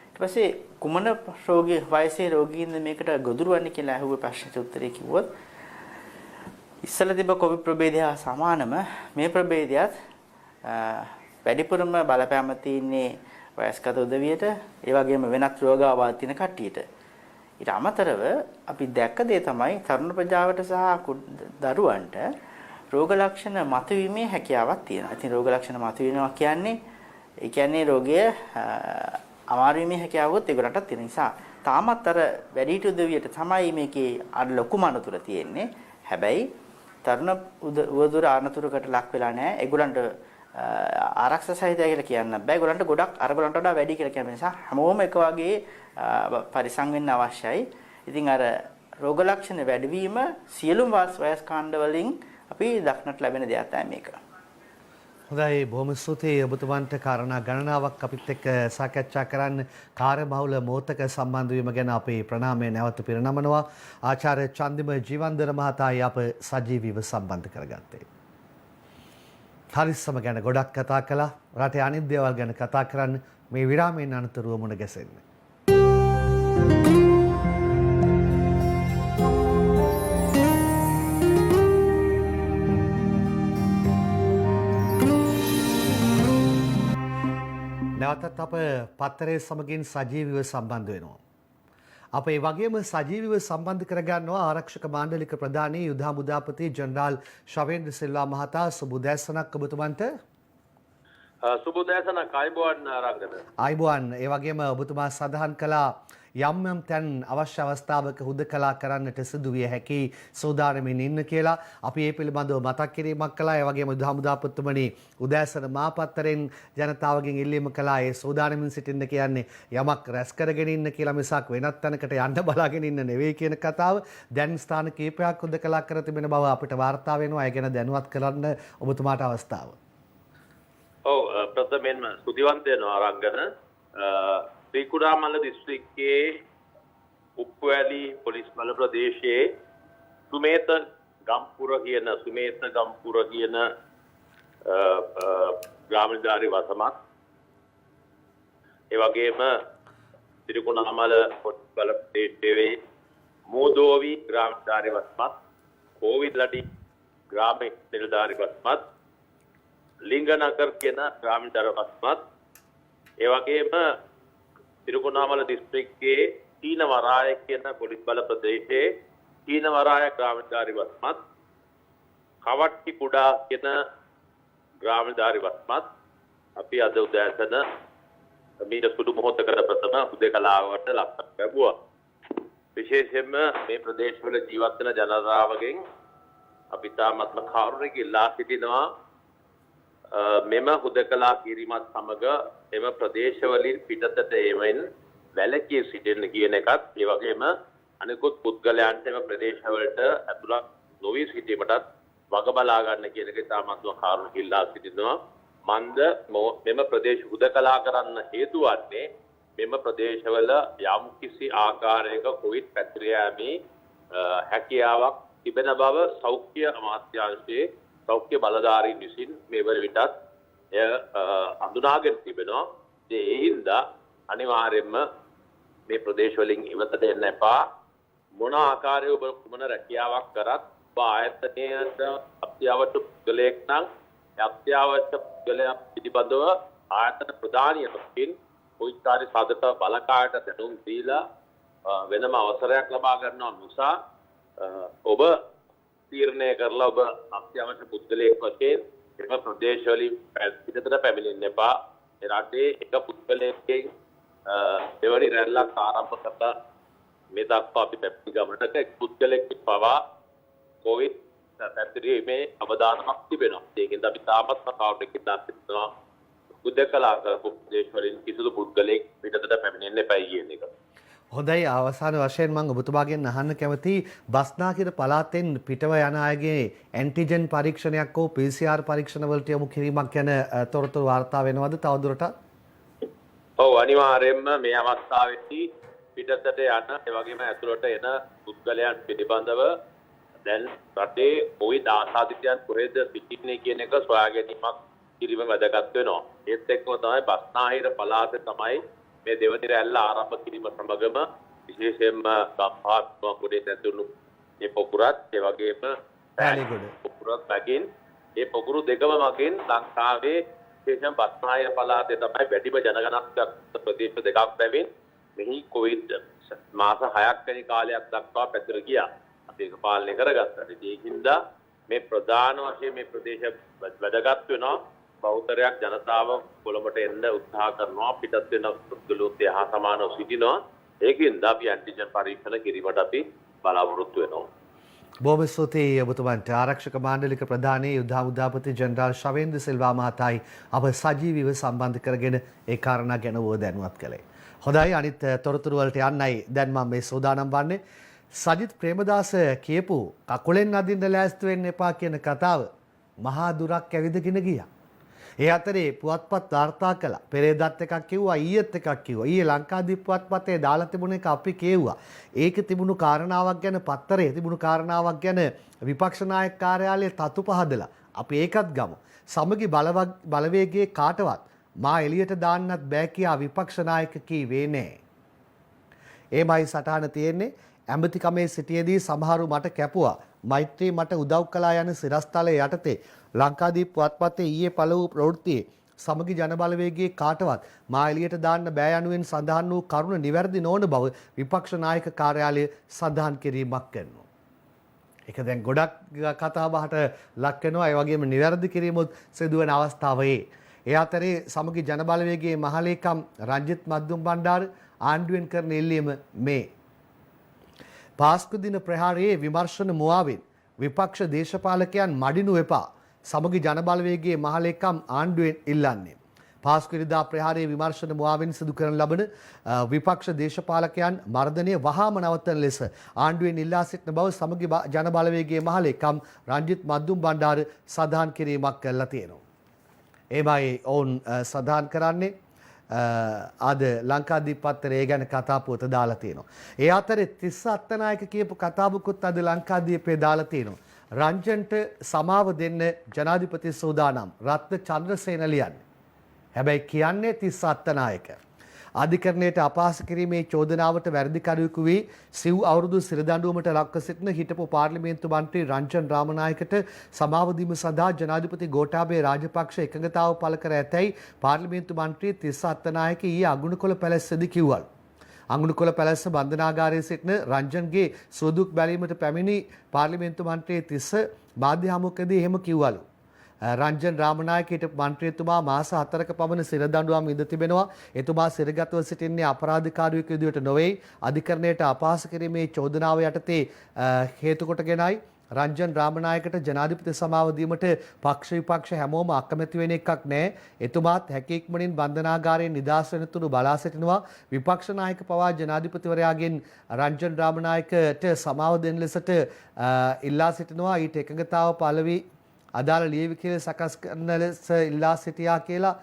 ඊට පස්සේ කුමන රෝගී වයසේ රෝගීන්ද මේකට ගොදුරු වෙන්නේ කියලා අහුවේ ප්‍රශ්නෙට උත්තරේ කිව්වොත් ඉස්සල තිබ්බ කොවිඩ් ප්‍රභේදය සමානම මේ ප්‍රභේදයත් වැඩිපුරම බලපෑම තියෙන්නේ වයස්ගත උදවියට ඒ වගේම වෙනත් රෝගාබාධ තියෙන කට්ටියට. ඊට අමතරව අපි දැක්ක දේ තමයි තරුණ ප්‍රජාවට සහ දරුවන්ට රෝග ලක්ෂණ මතුවීමේ හැකියාවක් තියෙනවා. ඉතින් රෝග ලක්ෂණ මතුවෙනවා කියන්නේ රෝගය අමාරු වීමේ හැකියාවකුත් ඒගොල්ලන්ට තියෙන නිසා තාමත් අර වැඩිහිටි උදවියට තමයි මේකේ අර ලොකුම අනතුර තියෙන්නේ. හැබැයි තරුණ උවදුර අනතුරකට ලක් වෙලා නැහැ. ඒගොල්ලන්ට ආරක්ෂා සහිතයි කියලා කියන්න බෑ. ඒගොල්ලන්ට ගොඩක් අරගොල්ලන්ට වඩා වැඩි කියලා කියන නිසා හැමෝම එක වගේ පරිසං වෙන්න අවශ්‍යයි. ඉතින් අර රෝග ලක්ෂණ වැඩිවීම සියලුම වයස් කාණ්ඩ වලින් අපි දක්නට ලැබෙන දෙයක් තමයි මේක. හොඳයි බොහොම ස්තුතියි ඔබතුමන්ට කාරණා ගණනාවක් අපිත් එක්ක සාකච්ඡා කරන්න කාර්යබහුල මොහොතක සම්බන්ධ වීම ගැන අපේ ප්‍රණාමය නැවත පිරිනමනවා. ආචාර්ය චන්දිම ජීවන්දර මහතායි අප සජීවීව සම්බන්ධ කරගත්තේ. හරිස්සම ගැන ගොඩක් කතා කළා. රටේ අනිත් දේවල් ගැන කතා කරන්න මේ විරාමයෙන් අනතුරුව මුණ ගැසෙන්න. නැවතත් අප පත්තරේ සමගින් සජීවීව සම්බන්ධ වෙනවා. අප ඒ වගේම සජීවීව සම්බන්ධ කරගන්නවා ආරක්ෂක මාණ්ඩලික ප්‍රධානී යුද හමුදාපති ජනරාල් ශවේන්ද්‍ර සිල්වා මහතා. සුබ උදෑසනක් ඔබතුමන්ට. සුබ උදෑසනක් ආයුබෝවන් රංගන. ආයුබෝවන්. ඒ වගේම ඔබතුමා සඳහන් කළා යම් යම් තැන් අවශ්‍ය අවස්ථාවක හුදකලා කරන්නට සිදු විය හැකි සෝදානමින් ඉන්න කියලා. අපි ඒ පිළිබඳව මතක් කිරීමක් කළා. ඒ වගේම යුද හමුදාපතිතුමනි උදෑසන මාපත්තරෙන් ජනතාවගෙන් ඉල්ලීම කළා ඒ සෝදානමින් සිටින්න කියන්නේ යමක් රැස් කරගෙන ඉන්න කියලා මිසක් වෙනත් තැනකට යන්න බලාගෙන ඉන්න නෙවෙයි කියන කතාව. දැන් ස්ථාන කීපයක් හුදකලා කර තිබෙන බව අපිට වාර්තා වෙනවා. ඒ ගැන දැනුවත් කරන්න ඔබතුමාට අවස්ථාව. ඔව් ප්‍රථමයෙන්ම ස්තුතිවන්ත වෙනවා රංගන. ශ්‍රීකුඩාමල්ල දිස්ත්‍රික්කයේ උප්පුවැලි පොලිස් බල ප්‍රදේශයේ සුමේත ගම්පුර කියන ග්‍රාමීණධාරී වසමත් ඒ වගේම ශ්‍රීකුඩාමල්ල පොලිස් බල ප්‍රදේශයේ මෝදෝවි ග්‍රාමීණධාරී වසමත් කෝවිල්ලඩි ග්‍රාමීණධාරී වසමත් ලිංගනගර කියන ග්‍රාමීණධාරී වසමත් ඒ වගේම තිරුකුණාමල දිස්ත්‍රික්කයේ තීනවරාය කියන පොලිස් බල ප්‍රදේශයේ තීනවරාය ග්‍රාමීණධාරී වසමත් කවට්ටි කුඩා කියන ග්‍රාමීණධාරී වසමත් අපි අද උදෑසන මීට සුළු මොහොතකට ප්‍රථම හුදකලාවට ලක්ව ලැබුවා. විශේෂයෙන්ම මේ ප්‍රදේශවල ජීවත් වෙන ජනතාවගෙන් අපි තාමත්ම කාරුණික ඉල්ලා සිටිනවා මෙම හුදකලා කිරීමත් සමග එම ප්‍රදේශවලින් පිටතට ඒවෙන් වැළකී සිටින්න කියන එකත් ඒ වගේම අනිකුත් පුද්ගලයන්ට එම ප්‍රදේශවලට ඇතුළත් නොවී සිටීමටත් වග බලා ගන්න කියන එක තාමත්ම කාරුණික ඉල්ලා සිටිනවා. මන්ද මෙම ප්‍රදේශ හුදකලා කරන්න හේතු වන්නේ මෙම ප්‍රදේශවල යම් කිසි ආකාරයක කොවිඩ් පැතිර යාමේ හැකියාවක් තිබෙන බව සෞඛ්‍ය අමාත්‍යාංශයේ සෞඛ්‍ය බලධාරීන් විසින් මේ වන විටත් එය හඳුනාගෙන තිබෙනවා. ඒ හින්දා අනිවාර්යයෙන්ම මේ ප්‍රදේශවලින් ඉවතට එන්න එපා. මොන ආකාරයේ ඔබ කුමන රැකියාවක් කරත් ඔබ ආයතනයට අත්‍යවශ්‍ය පුද්ගලයෙක් නම් අත්‍යවශ්‍ය පුද්ගලයා පිළිබඳව ආයතන ප්‍රධානියකින් උත්තරී සාධක බලකායට දැනුම් දීලා වෙනම අවසරයක් ලබා ගන්නවා නිසා ඔබ තීරණය කරලා ඔබ අත්‍යවශ්‍ය පුද්ගලයෙක් වශයෙන් එම ප්‍රදේශවලින් පිටතට පැමිණෙන්න එපා. ඒ රටේ එක පුද්ගලයෙක්ගෙන් දෙවනි රැල්ලක් ආරම්භ කරලා මේ දක්වා අපි පැමිණි ගමනට එක් පුද්ගලයෙක් පවා කොවිඩ් පැතිරීමේ අවදානමක් තිබෙනවා. ඒකෙන් අපි තාමත් කවුරුත් ඉඳලා සිටිනවා. හුදකලා කරපු ප්‍රදේශවලින් කිසිදු පුද්ගලයෙක් පිටතට පැමිණෙන්න එපා කියන එක. හොඳයි අවසාන වශයෙන් මම ඔබතුමාගෙන් අහන්න කැමති බස්නාහිර පළාතෙන් පිටව යන අයගේ ඇන්ටිජන් පරීක්ෂණයක් හෝ PCR පරීක්ෂණ වලට යොමු කිරීමක් ගැන තොරතුරු වාර්තා වෙනවද තවදුරටත්? ඔව් අනිවාර්යයෙන්ම මේ අවස්ථාවේදී පිටතට යන ඒ වගේම ඇතුළට එන පුද්ගලයන් පිළිබඳව දැන් රටේ කොවිඩ් ආසාදිතයන් කොහෙද සිටින්නේ කියන එක සොයා ගැනීමක් කිරීම වැදගත් වෙනවා. ඒත් එක්කම තමයි බස්නාහිර පළාතේ තමයි මේ දෙවනි රැල්ල ආරම්භ කිරීම සමගම විශේෂයෙන්ම ගම්පහ පොඩේ ඇතුළු මේ පොකුරත් ඒ වගේම පොකුරත් මගින් ඒ පොකුරු දෙකම මගින් ලංකාවේ විශේෂයෙන් බස්නාහිර පළාතේ තමයි වැඩිම ජනගහනයක් ප්‍රදේශ දෙකක් බැවින් මෙහි කොවිඩ් මාස 6ක් වැනි කාලයක් දක්වා පැතිර ගියා. අපි ඒක පාලනය කරගත්තා. ඒකින්ද මේ ප්‍රධාන වශයෙන් මේ ප්‍රදේශ වැදගත් වෙනවා. බහුතරයක් ජනතාව කොළඹට එන්න උත්සාහ කරනවා. පිටත් වෙන පුද්ගලයෝත් එහා සමානව සිටිනවා. ඒකින්ද අපි ඇන්ටිජන් පරීක්ෂණ කිරීමට අපි බලාපොරොත්තු වෙනවා. බොහොම ස්තුතියි ඔබතුමන්ට. ආරක්ෂක මාණ්ඩලික ප්‍රධානී යුද හමුදාපති ජෙනරාල් ශවේන්ද්‍ර සිල්වා මහතායි අප සජීවීව සම්බන්ධ කරගෙන ඒ කාරණා ගැන ඔබ දැනුවත් කළේ. හොඳයි, අනිත් තොරතුරු වලට යන්නයි දැන් මම මේ සූදානම් වන්නේ. සජිත් ප්‍රේමදාස කියපු කකුලෙන් අදින්න ලෑස්ති වෙන්න එපා කියන කතාව මහා දුරක් ඇවිදගෙන ගියා. ඒ අතරේ පුවත්පත් වාර්තා කළා. පෙරේදත් එකක් කිව්වා, ඊයේත් එකක් කිව්වා. ඊයේ ලංකාදීප පුවත්පතේ දාලා තිබුණ එක අපි කියුවා. ඒකේ තිබුණු කාරණාවක් ගැන, පත්තරේ තිබුණු කාරණාවක් ගැන විපක්ෂ නායක කාර්යාලයේ තතු පහදලා අපි ඒකත් ගමු. සමගි බලවේගයේ කාටවත් මා එළියට දාන්නත් බෑ කියා විපක්ෂ නායක කීවේ නෑ. ඒමයි සටහන තියෙන්නේ. ඇමතිකමේ සිටියේදී සමහරු මට කැපුවා. මෛත්‍රී මට උදව් කළා යන සිරස්තලයේ යටතේ ලංකාදීප පුවත්පතේ ඊයේ පළ වූ ප්‍රවෘත්තියේ සමගි ජනබලවේගයේ කාටවත් මා එළියට දාන්න බෑ යනුවෙන් සඳහන් වූ කරුණ නිවැරදි නොවන බව විපක්ෂ නායක කාර්යාලය සඳහන් කිරීමක් කරනවා. ඒක දැන් ගොඩක් කතා බහට ලක් වෙනවා. ඒ වගේම නිවැරදි කිරීමත් සිදුවන අවස්ථාවේ ඒ අතරේ සමගි ජනබලවේගයේ මහලේකම් රංජිත් මද්දුම් බණ්ඩාර ආණ්ඩුවෙන් කරන ඉල්ලීම මේ පාස්කු දින ප්‍රහාරයේ විමර්ශන මුවාවෙන් විපක්ෂ දේශපාලකයන් මඩිනු එපා සමගි ජනබලවේගයේ මහලේකම් ආණ්ඩුවෙන් ඉල්ලන්නේ. පාස්කු ඉරිදා ප්‍රහාරයේ විමර්ශන මුවාවෙන් සිදු කරන ලබන විපක්ෂ දේශපාලකයන් මර්ධනය වහාම නවත්තන ලෙස ආණ්ඩුවෙන් ඉල්ලා සිටින බව සමගි ජනබලවේගයේ මහලේකම් රංජිත් මද්දුම් බණ්ඩාර සඳහන් කිරීමක් කළා තියෙනවා. එමයි ඔවුන් සඳහන් කරන්නේ අද ලංකාදීප පත්තරේ ගැන කතා පුවත දාලා තියෙනවා. ඒ අතරේ තිස්ස අත්තනායක කියපු කතාවකුත් අද ලංකාදීපේ දාලා තියෙනවා. රංජන්ට සමාව දෙන්න ජනාධිපති සූදානම් රත්න චන්ද්‍රසේන ලියන්නේ. හැබැයි කියන්නේ තිස්ස අත්තනායක. අධිකරණයට අපහාස කිරීමේ චෝදනාවට වැරදිකරුවෙකු වී සිව් අවුරුදු සිරදඬුවමට ලක්ව සිටින හිටපු පාර්ලිමේන්තු මන්ත්‍රී රංජන් රාමනායකට සමාව දීම සඳහා ජනාධිපති ගෝඨාභය රාජපක්ෂ එකඟතාව පළ කර ඇතැයි පාර්ලිමේන්තු මන්ත්‍රී තිස්ස අත්තනායක ඊයේ අගුණකොළ පැලැස්සේදී කිව්වලු. අගුණකොළ පැලැස්ස බන්ධනාගාරයේ සිටින රංජන්ගේ සුවදුක් බැලීමට පැමිණි පාර්ලිමේන්තු මන්ත්‍රී තිස්ස මාධ්‍ය හමුවකදී එහෙම කිව්වලු. රංජන් රාමනායක හිටපු මන්ත්‍රීතුමා මාස 4ක පමණ සිරදඬුවම් ඉඳ තිබෙනවා. එතුමා සිරගතව සිටින්නේ අපරාධකාරියෙකු විදිහට නොවේ. අධිකරණයට අපහාස කිරීමේ චෝදනාව යටතේ හේතු කොටගෙනයි රංජන් රාමනායකට ජනාධිපති සමාව දීමට පක්ෂ විපක්ෂ හැමෝම අකමැති වෙන එකක් නැහැ. එතුමාත් හැකි ඉක්මනින් බන්ධනාගාරයෙන් නිදහස් වෙනතුරු බලා සිටිනවා. විපක්ෂ නායක පවා ජනාධිපතිවරයාගෙන් රංජන් රාමනායකට සමාව දෙන ලෙසට ඉල්ලා සිටිනවා. ඊට එකඟතාව පළ වී අදාළ ලියවිකේ සකස් කරන ලෙස ඉල්ලා සිටියා කියලා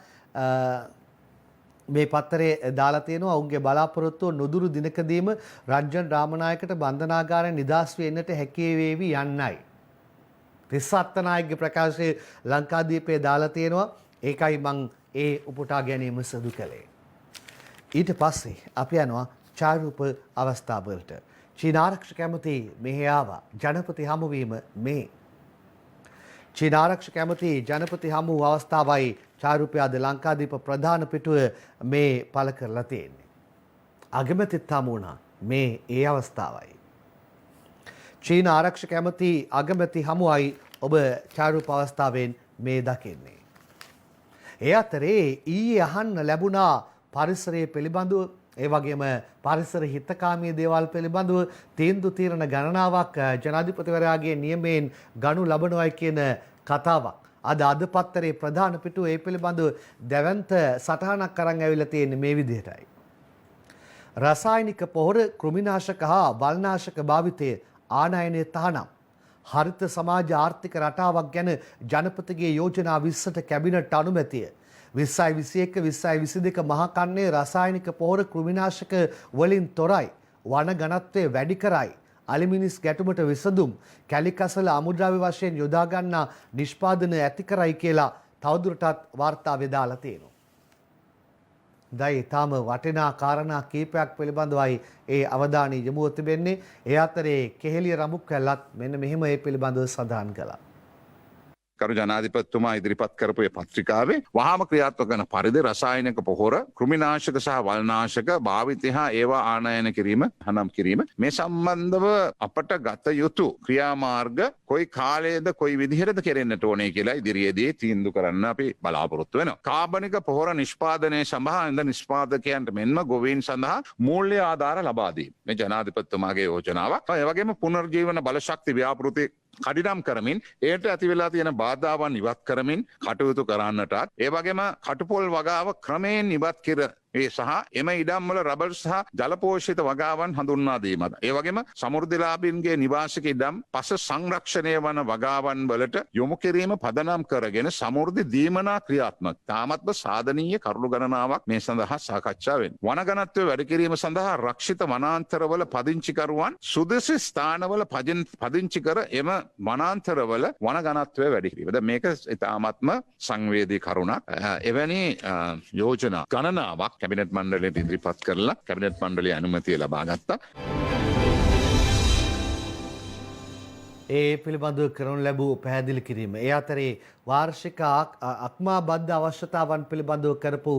මේ පත්තරේ දාලා තියෙනවා. ඔවුන්ගේ බලාපොරොත්තුව නුදුරු දිනකදීම රංජන් රාමනායකට බන්ධනාගාරයෙන් නිදහස් වෙන්නට හැකි වේවි යන්නයි. තිස්ස අත්තනායකගේ ප්‍රකාශය ලංකාදීපේ දාලා තියෙනවා. ඒකයි මං ඒ උපුටා ගැනීම සිදු කළේ. ඊට පස්සේ අපි යනවා ඡායාරූප අවස්ථාවලට. චීන ආරක්ෂක ඇමති මෙහි ආවා. ජනපති හමුවීම මේ චීන ආරක්ෂක ඇමති ජනපති හමු අවස්ථාවයි ඡායාරූපය අද ලංකාදීප ප්‍රධාන පිටුව මේ පළ කරලා තියෙන්නේ. අගමැතිත් හමු වුණා මේ ඒ අවස්ථාවයි. චීන ආරක්ෂක ඇමති අගමැති හමුවයි ඔබ ඡායාරූප අවස්ථාවෙන් මේ දකින්නේ. ඒ අතරේ ඊයේ අහන්න ලැබුණා පරිසරය පිළිබඳව, ඒ වගේම පරිසර හිතකාමී දේවල් පිළිබඳව තීන්දුව తీරන ගණනාවක් ජනාධිපතිවරයාගේ නියමයෙන් ගනු ලබනවායි කියන කතාවක් අද පත්තරේ ප්‍රධාන පිටුව ඒ පිළිබඳව දැවැන්ත සටහනක් අරන් ඇවිල්ලා තියෙන්නේ මේ විදිහටයි. රසායනික පොහොර, කෘමිනාශක හා වල්නාශක භාවිතය ආනයනය තහනම්. හරිත සමාජ ආර්ථික රටාවක් ගැන ජනපතිගේ යෝජනා 20ට කැබිනට් අනුමැතිය. 2021 2022 මහා කන්නේ රසායනික පොහොර කෘමිනාශක වලින් තොරයි. වන ඝනත්වය වැඩි කරයි. අලිමිනිස් ගැටුමට විසඳුම් කැලිකසල අමුද්‍රව්‍ය වශයෙන් යොදා ගන්නා නිෂ්පාදන ඇති කරයි කියලා තවදුරටත් වාර්තාවේ දාලා තියෙනවා. දැන් තාම වටිනා කාරණා කීපයක් පිළිබඳවයි ඒ අවධානය යොමු තිබෙන්නේ. ඒ අතරේ කෙහෙලිය රමුක් කැලත් මෙන්න මෙහෙම ඒ පිළිබඳව සඳහන් කළා. කරු ජනාධිපතිතුමා ඉදිරිපත් කරපු ඒ පත්‍රිකාවේ වහාම ක්‍රියාත්මක කරන පරිදි රසායනික පොහොර කෘමිනාශක සහ වල්නාශක භාවිතය හා ඒවා ආනයන කිරීම හනම් කිරීම මේ සම්බන්ධව අපට ගත යුතු ක්‍රියාමාර්ග කොයි කාලයේද කොයි විදිහටද කෙරෙන්නට ඕනේ කියලා ඉදිරියේදී තීන්දුව කරන්න අපි බලාපොරොත්තු වෙනවා. කාබනික පොහොර නිෂ්පාදනය සඳහා ඉඳ නිෂ්පාදකයන්ට මෙන්ම ගොවීන් සඳහා මූල්‍ය ආධාර ලබා දීම මේ ජනාධිපතිතුමාගේ යෝජනාවක්. ඒ වගේම පුනර්ජීවන බලශක්ති ව්‍යාපෘති කඩිනම් කරමින් ඒට ඇති වෙලා තියෙන බාධාවන් ඉවත් කරමින් කටයුතු කරන්නටත් ඒ වගේම කටුපොල් වගාව ක්‍රමයෙන් ඉවත් කර ඒ සහ එම ඉඩම්වල රබර් සහ ජලපෝෂිත වගාවන් හඳුන්වා දීමද. ඒ වගේම සමෘද්ධිලාභීන්ගේ නිවාසික ඉඩම් පස සංරක්ෂණය වන වගාවන් වලට යොමු කිරීම පදනම් කරගෙන සමෘද්ධි දීමනා ක්‍රියාත්මක තාමත්ම සාධනීය කරුණු ගණනාවක් මේ සඳහා සාකච්ඡා වෙනවා. වනගණත්වය වැඩි කිරීම සඳහා රක්ෂිත වනාන්තරවල පදිංචිකරුවන් සුදුසු ස්ථානවල පදිංචි කර එම වනාන්තරවල වනගණත්වය වැඩි කිරීම. දැන් මේක ඉතාමත්ම සංවේදී කරුණක්. එවැනි යෝජනා ගණනාවක් කැබිනට් මණ්ඩලයට ඉදිරිපත් කරලා කැබිනට් මණ්ඩලයේ අනුමැතිය ලබා ගත්තා. ඒ පිළිබඳව කරනු ලැබූ පැහැදිලි කිරීම. ඒ අතරේ වාර්ෂික අක්මා බද්ධ අවශ්‍යතාවන් පිළිබඳව කරපු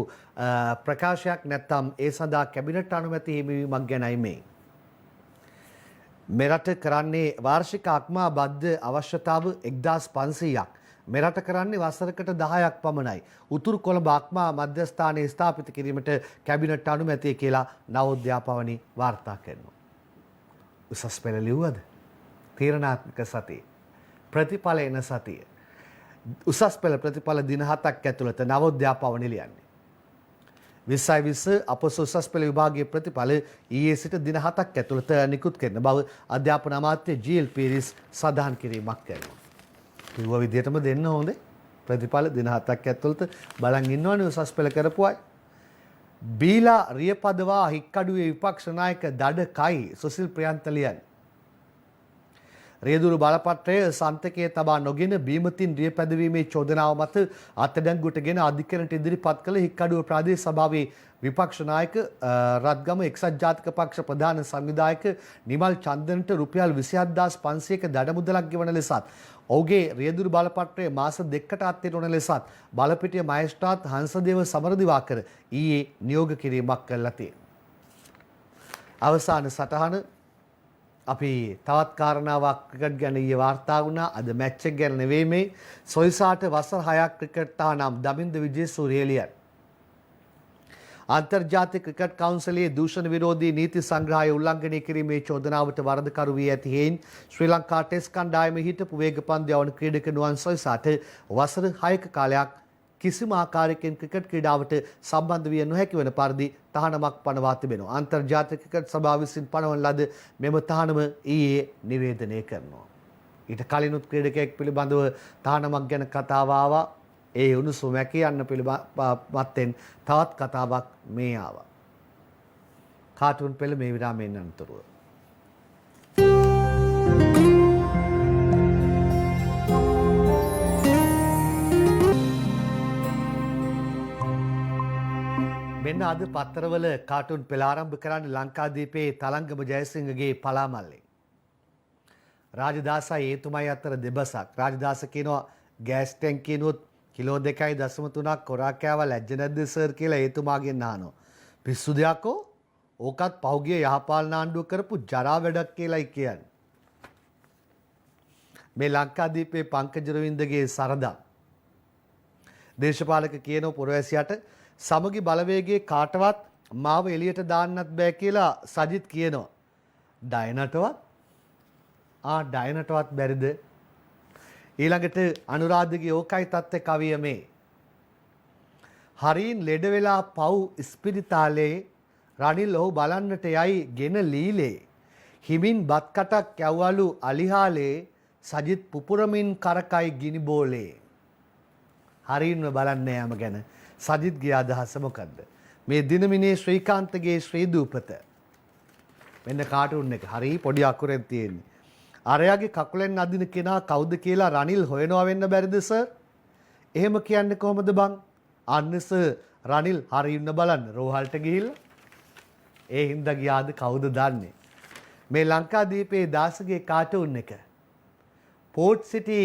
ප්‍රකාශයක් නැත්නම් ඒ සඳහා කැබිනට් අනුමැතිය හිමිවීමක් ගැනයි මේ. මෙරට කරන්නේ වාර්ෂික අක්මා බද්ධ අවශ්‍යතාව 1500ක්. මෙරට කරන්නේ වසරකට 10ක් පමණයි. උතුරු කොළඹ අක්මා මධ්‍යස්ථානයේ ස්ථාපිත කිරීමට කැබිනට් අනුමැතිය කියලා නවෝද්‍යාපවණි වාර්තා කරනවා. උසස් පෙළ ලිව්වද? තීරණාත්මක සතිය. ප්‍රතිඵල එන සතිය. උසස් පෙළ ප්‍රතිඵල දින 7ක් ඇතුළත නවෝද්‍යාපවණි ලියන්නේ. 2020 අපොස උසස් පෙළ විභාගයේ ප්‍රතිඵල ඊයේ සිට දින 7ක් ඇතුළත නිකුත් කරන බව අධ්‍යාපන අමාත්‍ය ජී.එල්. පීරිස් සඳහන් කිරීමක් කරනවා. කිව්ව විදිහටම දෙන්න හොඳේ. ප්‍රතිඵල දින 7ක් ඇතුළත බලන් ඉන්නවනේ උසස් පෙළ කරපු අය. බීලා රියපදවා හික්කඩුවේ විපක්ෂ නායක දඩකයි සුසිල් ප්‍රියන්ත ලියන්නේ. රියදුරු බලපත්‍රය සන්තකයේ තබා නොගෙන බීමතින් රියපැදවීමේ චෝදනාව මත අත්අඩංගුවටගෙන අධිකරණයට ඉදිරිපත් කළ හික්කඩුව ප්‍රාදේශ සභාවේ විපක්ෂ නායක රත්ගම එක්සත් ජාතික පක්ෂ ප්‍රධාන සංවිධායක නිමල් චන්දනට රුපියල් 27500ක දඩමුදලක් ගෙවන ලෙසත් ඔහුගේ රියදුරු බලපත්‍රය මාස 2කට අත්හිටවන ලෙසත් බලපිටිය මහේස්ත්‍රාත් හංසදේව සමරදිවාකර ඊයේ නියෝග කිරීමක් කළා තියෙනවා. අවසාන සටහන අපි තවත් කාරණාවක් ක්‍රිකට් ගැන ඊයේ වාර්තා වුණා. අද මැච් එක ගැන නෙවෙයි මේ. සොයිසාට වසර 6ක් ක්‍රිකට් තානම් දමින්ද විජේසූරිය ලියන. අන්තර්ජාතික ක්‍රිකට් කවුන්සිලයේ දූෂණ විරෝධී නීති සංග්‍රහය උල්ලංඝනය කිරීමේ චෝදනාවට වරදකරු වී ඇති හේයින් ශ්‍රී ලංකා ටෙස්ට් කණ්ඩායමේ හිටපු වේගපන්දු යවන ක්‍රීඩක නුවන් සොයිසාට වසර 6ක කාලයක් කිසිම ආකාරයකින් ක්‍රිකට් ක්‍රීඩාවට සම්බන්ධ විය නොහැකි වන පරිදි තහනමක් පනවා තිබෙනවා. අන්තර්ජාතික ක්‍රිකට් සභාව විසින් පනවන ලද මෙම තහනම ඊයේ නිවේදනය කරනවා. ඊට කලිනුත් ක්‍රීඩකයෙක් පිළිබඳව තහනමක් ගැන කතාව ආවා. ඒ උණුසුම යන්න පිළිබඳව තවත් කතාවක් මේ ආවා. කාටුන් පෙළ මේ විරාමයෙන් අනතුරුව. මෙන්න අද පත්තරවල කාටුන් පෙළ ආරම්භ කරන්නේ ලංකාදීපයේ තලංගම ජයසිංහගේ පලාමල්ලේ. රාජදාසයි ඒතුමයි අතර දෙබසක්. රාජදාස කියනවා ගෑස් ටැංකියනොත් කිලෝ 2.3ක් කොරා කෑවා ලැජ්ජ නැද්ද සර් කියලා ඒතුමාගෙන් අහනවා. පිස්සු දෙයක්ෝ ඕකත් පහුගිය යහපාලන ආණ්ඩුව කරපු ජරා වැඩක් කියලායි කියන්නේ. මේ ලංකාදීපයේ පංකජ රවින්දගේ සරදම්. දේශපාලක කියනෝ පුරවැසියට සමගි බලවේගයේ කාටවත් මාව එළියට දාන්නත් බෑ කියලා සජිත් කියනවා. ඩයනටවත් ඩයනටවත් බැරිද? ඊළඟට අනුරාධගේ ඕකයි තත්ත්ව කවිය මේ. හරින් ලෙඩ වෙලා පව් ස්පිරිතාලේ රනිල් ඔහු බලන්නට යයි ගෙන ලීලේ. හිමින් බත් කටක් යවවලු අලිහාලේ සජිත් පුපුරමින් කරකයි ගිනි බෝලේ. හරින්ම බලන්න යාම ගැන සජිත්ගේ අදහස මොකද්ද? මේ දිනමිනේ ශ්‍රීකාන්තගේ ශ්‍රී දූපත. මෙන්න කාටුන් එක හරි පොඩි අකුරෙන් තියෙන්නේ. අරයාගේ කකුලෙන් අදින කෙනා කවුද කියලා රනිල් හොයනවා වෙන්න බැරිද සර්? එහෙම කියන්නේ කොහොමද බං? අන්න සර් රනිල් හරින්න බලන්න රෝහල්ට ගිහිල්ලා. ඒ හින්දා ගියාද කවුද දන්නේ? මේ ලංකාදීපයේ දාසගේ කාටුන් එක. පෝට් සිටි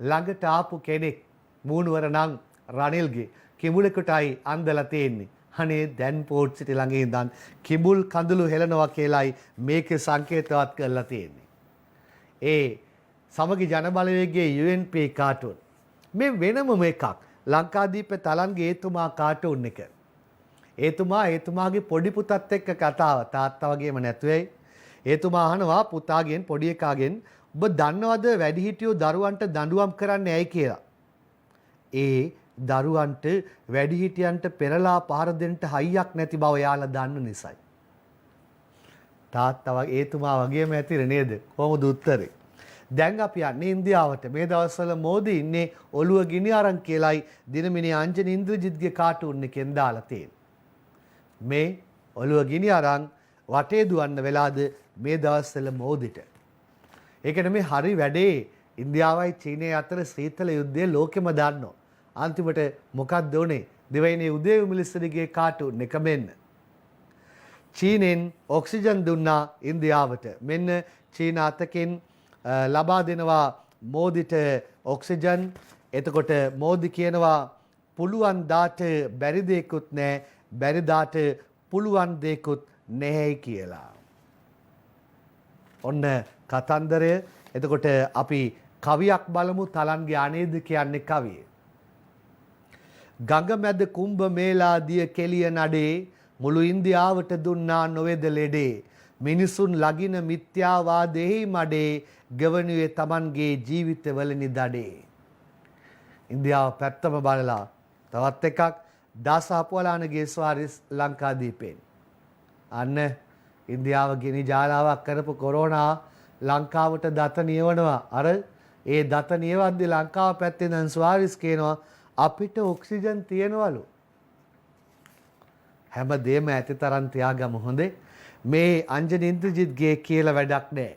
ළඟට ආපු කෙනෙක් මූණුවර නම් රනිල්ගේ කිඹුලෙකුටයි අන්දලා තියෙන්නේ. අනේ දැන් පෝට් සිටි ළඟ ඉඳන් කිඹුල් කඳුළු හෙලනවා කියලායි මේකේ සංකේතවත් කරලා තියෙන්නේ. ඒ සමගි ජනබලවේගයේ UNP කාටුන් මේ වෙනම එකක්. ලංකාදීපේ තලන්ගේ ඒතුමා කාටුන් එක. ඒතුමාගේ පොඩි පුතත් එක්ක කතාව තාත්තා වගේම නැතුවයි. ඒතුමා අහනවා පුතාගෙන් පොඩි එකාගෙන් ඔබ දන්නවද වැඩිහිටියෝ දරුවන්ට දඬුවම් කරන්නේ ඇයි කියලා? ඒ දරුවන්ට වැඩිහිටියන්ට පෙරලා පහර දෙන්න හයියක් නැති බව යාලා දන්න නිසායි. තාත්තා ඒතුමා වගේම ඇතිර නේද? කොහොමද උත්තරේ? දැන් අපි යන්නේ ඉන්දියාවට. මේ දවස්වල මෝදි ඉන්නේ ඔළුව ගිනි අරන් කියලායි දිනමිනි අංජන ඉන්ද්‍රජිත්ගේ කාටුන් එකෙන් දාලා තියෙන්නේ. මේ ඔළුව ගිනි අරන් වටේ දුවන්න වෙලාද මේ දවස්වල මෝදිට. ඒකට මේ හරි වැඩේ ඉන්දියාවයි චීනය අතර සීතල යුද්ධය ලෝකෙම දන්නවා. අන්තිමට මොකක්ද උනේ? දෙවයිනේ උදේ මිලිස්සරිගේ කාටුන් එක මෙන්න. චීනෙන් ඔක්සිජන් දුන්නා ඉන්දියාවට. මෙන්න චීන අතකින් ලබා දෙනවා මෝදිට ඔක්සිජන්. එතකොට මෝදි කියනවා පුළුවන් දාට බැරි දෙයක්වත් නැහැ, බැරි දාට පුළුවන් දෙයක්වත් නැහැ කියලා. ඔන්න කතන්දරය. එතකොට අපි කවියක් බලමු. තලන්ගේ අනේද කියන්නේ කවිය. ගඟ මැද කුම්භ මේලා දිය කෙලිය නඩේ මුළු ඉන්දියාවට දුන්නා නොවේද ලෙඩේ මිනිසුන් ලගින මිත්‍යාවාදෙහි මඩේ ගවණුවේ Tamanගේ ජීවිතවලනි දඩේ. ඉන්දියාව පැත්තම බලලා තවත් එකක් දාසාපුවලානගේ ස්වාරිස් ලංකාදීපෙන්. අන්න ඉන්දියාව ගිනි ජාලාවක් කරපු කොරෝනා ලංකාවට දත නියවනවා. අර ඒ දත නියවද්දි ලංකාව පැත්තේ දැන් ස්වාරිස් කියනවා අපිට ඔක්සිජන් තියෙනවලු. හැමදේම ඇති තරම් තියාගමු හොඳේ. මේ අංජන ඉන්ද්‍රජිත්ගේ කියලා වැඩක් නැහැ.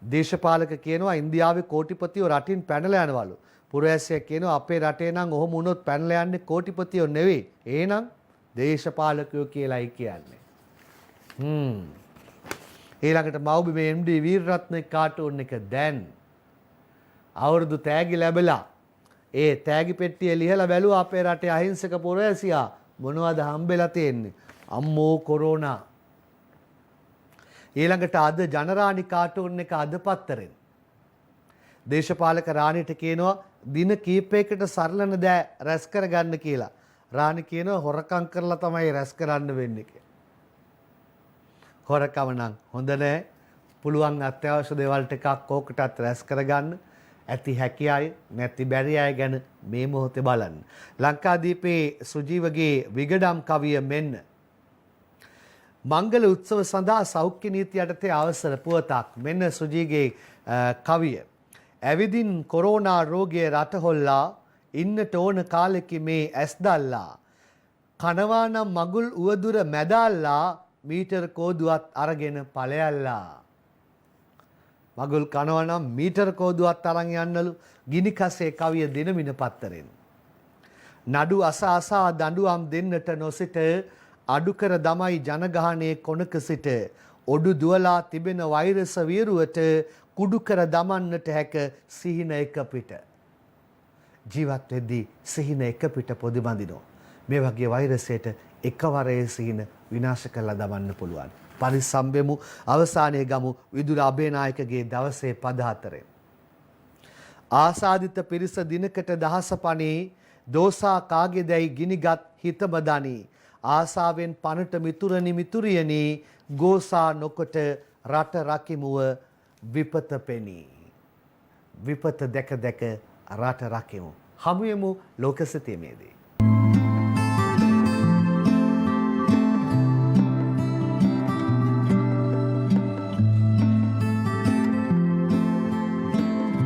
දේශපාලක කියනවා ඉන්දියාවේ කෝටිපතියෝ රටින් පැනලා යනවලු. පුරවැසියෙක් කියනවා අපේ රටේ නම් ඔහොම වුණොත් පැනලා යන්නේ කෝටිපතියෝ නෙවෙයි. එහෙනම් දේශපාලකයෝ කියලායි කියන්නේ. ඊළඟට මව්බිමේ MD වීරරත්න කාටුන් එක දැන් අවුරුදු තෑගි ලැබලා ඒ තෑගි පෙට්ටිය ලිහලා බැලුවා අපේ රටේ අහිංසක පුරවැසියා මොනවද හම්බෙලා තියෙන්නේ? අම්මෝ කොරෝනා. ඊළඟට අද ජනරාණි කාටුන් එක අද පත්තරෙන්. දේශපාලක රාණිට කියනවා දින කීපයකට සරලන දෑ රැස් කරගන්න කියලා. රාණි කියනවා හොරකම් කරලා තමයි රැස් කරන්න වෙන්නේ කියලා. හොරකම නම් හොඳ නෑ. පුළුවන් අත්‍යවශ්‍ය දේවල් ටිකක් ඕකටත් රැස් කරගන්න. ඇති හැකි අය නැති බැරි අය ගැන මේ මොහොතේ බලන්න. ලංකාදීපේ සුජීවගේ විගඩම් කවිය මෙන්න. මංගල උත්සව සඳහා සෞඛ්‍ය නීති යටතේ අවසර පුවතක්. මෙන්න සුජීගේ කවිය. ඇවිදින් කොරෝනා රෝගය රට හොල්ලා ඉන්නට ඕන කාලෙකි මේ ඇස් දල්ලා. කනවා නම් මගුල් උවදුර මැදල්ලා මීටර කෝදුවත් අරගෙන ඵලයල්ලා. මගුල් කනවා නම් මීටර කෝදුවත් අරන් යන්නලු. ගිනි කසේ කවිය දිනමින පත්තරෙන්. නඩු අසා දඬුවම් දෙන්නට නොසිට අඩු කර දමයි ජනගහනයේ කොනක සිට ඔඩු දුවලා තිබෙන වෛරස වීරුවට කුඩු කර දමන්නට හැක සිහින එක පිට. ජීවත් වෙද්දී සිහින එක පිට පොදි බඳිනවා. මේ වගේ වෛරසයට එකවරේ සිහින විනාශ කරලා දමන්න පුළුවන්. පරිසම්බෙමු. අවසානයේ ගමු විදුර අබේනායකගේ දවසේ පද හතරෙන්. ආසාදිත පිරිස දිනකට දහස පණී දෝසා කාගේදැයි ගිනිගත් හිතම දනී. ආසාවෙන් පනට මිතුරනි මිතුරියනි ගෝසා නොකොට රට රකිමුව විපත පෙනී. විපත දැක දැක රට රකිමු. හමුවෙමු ලෝකසිතීමේදී.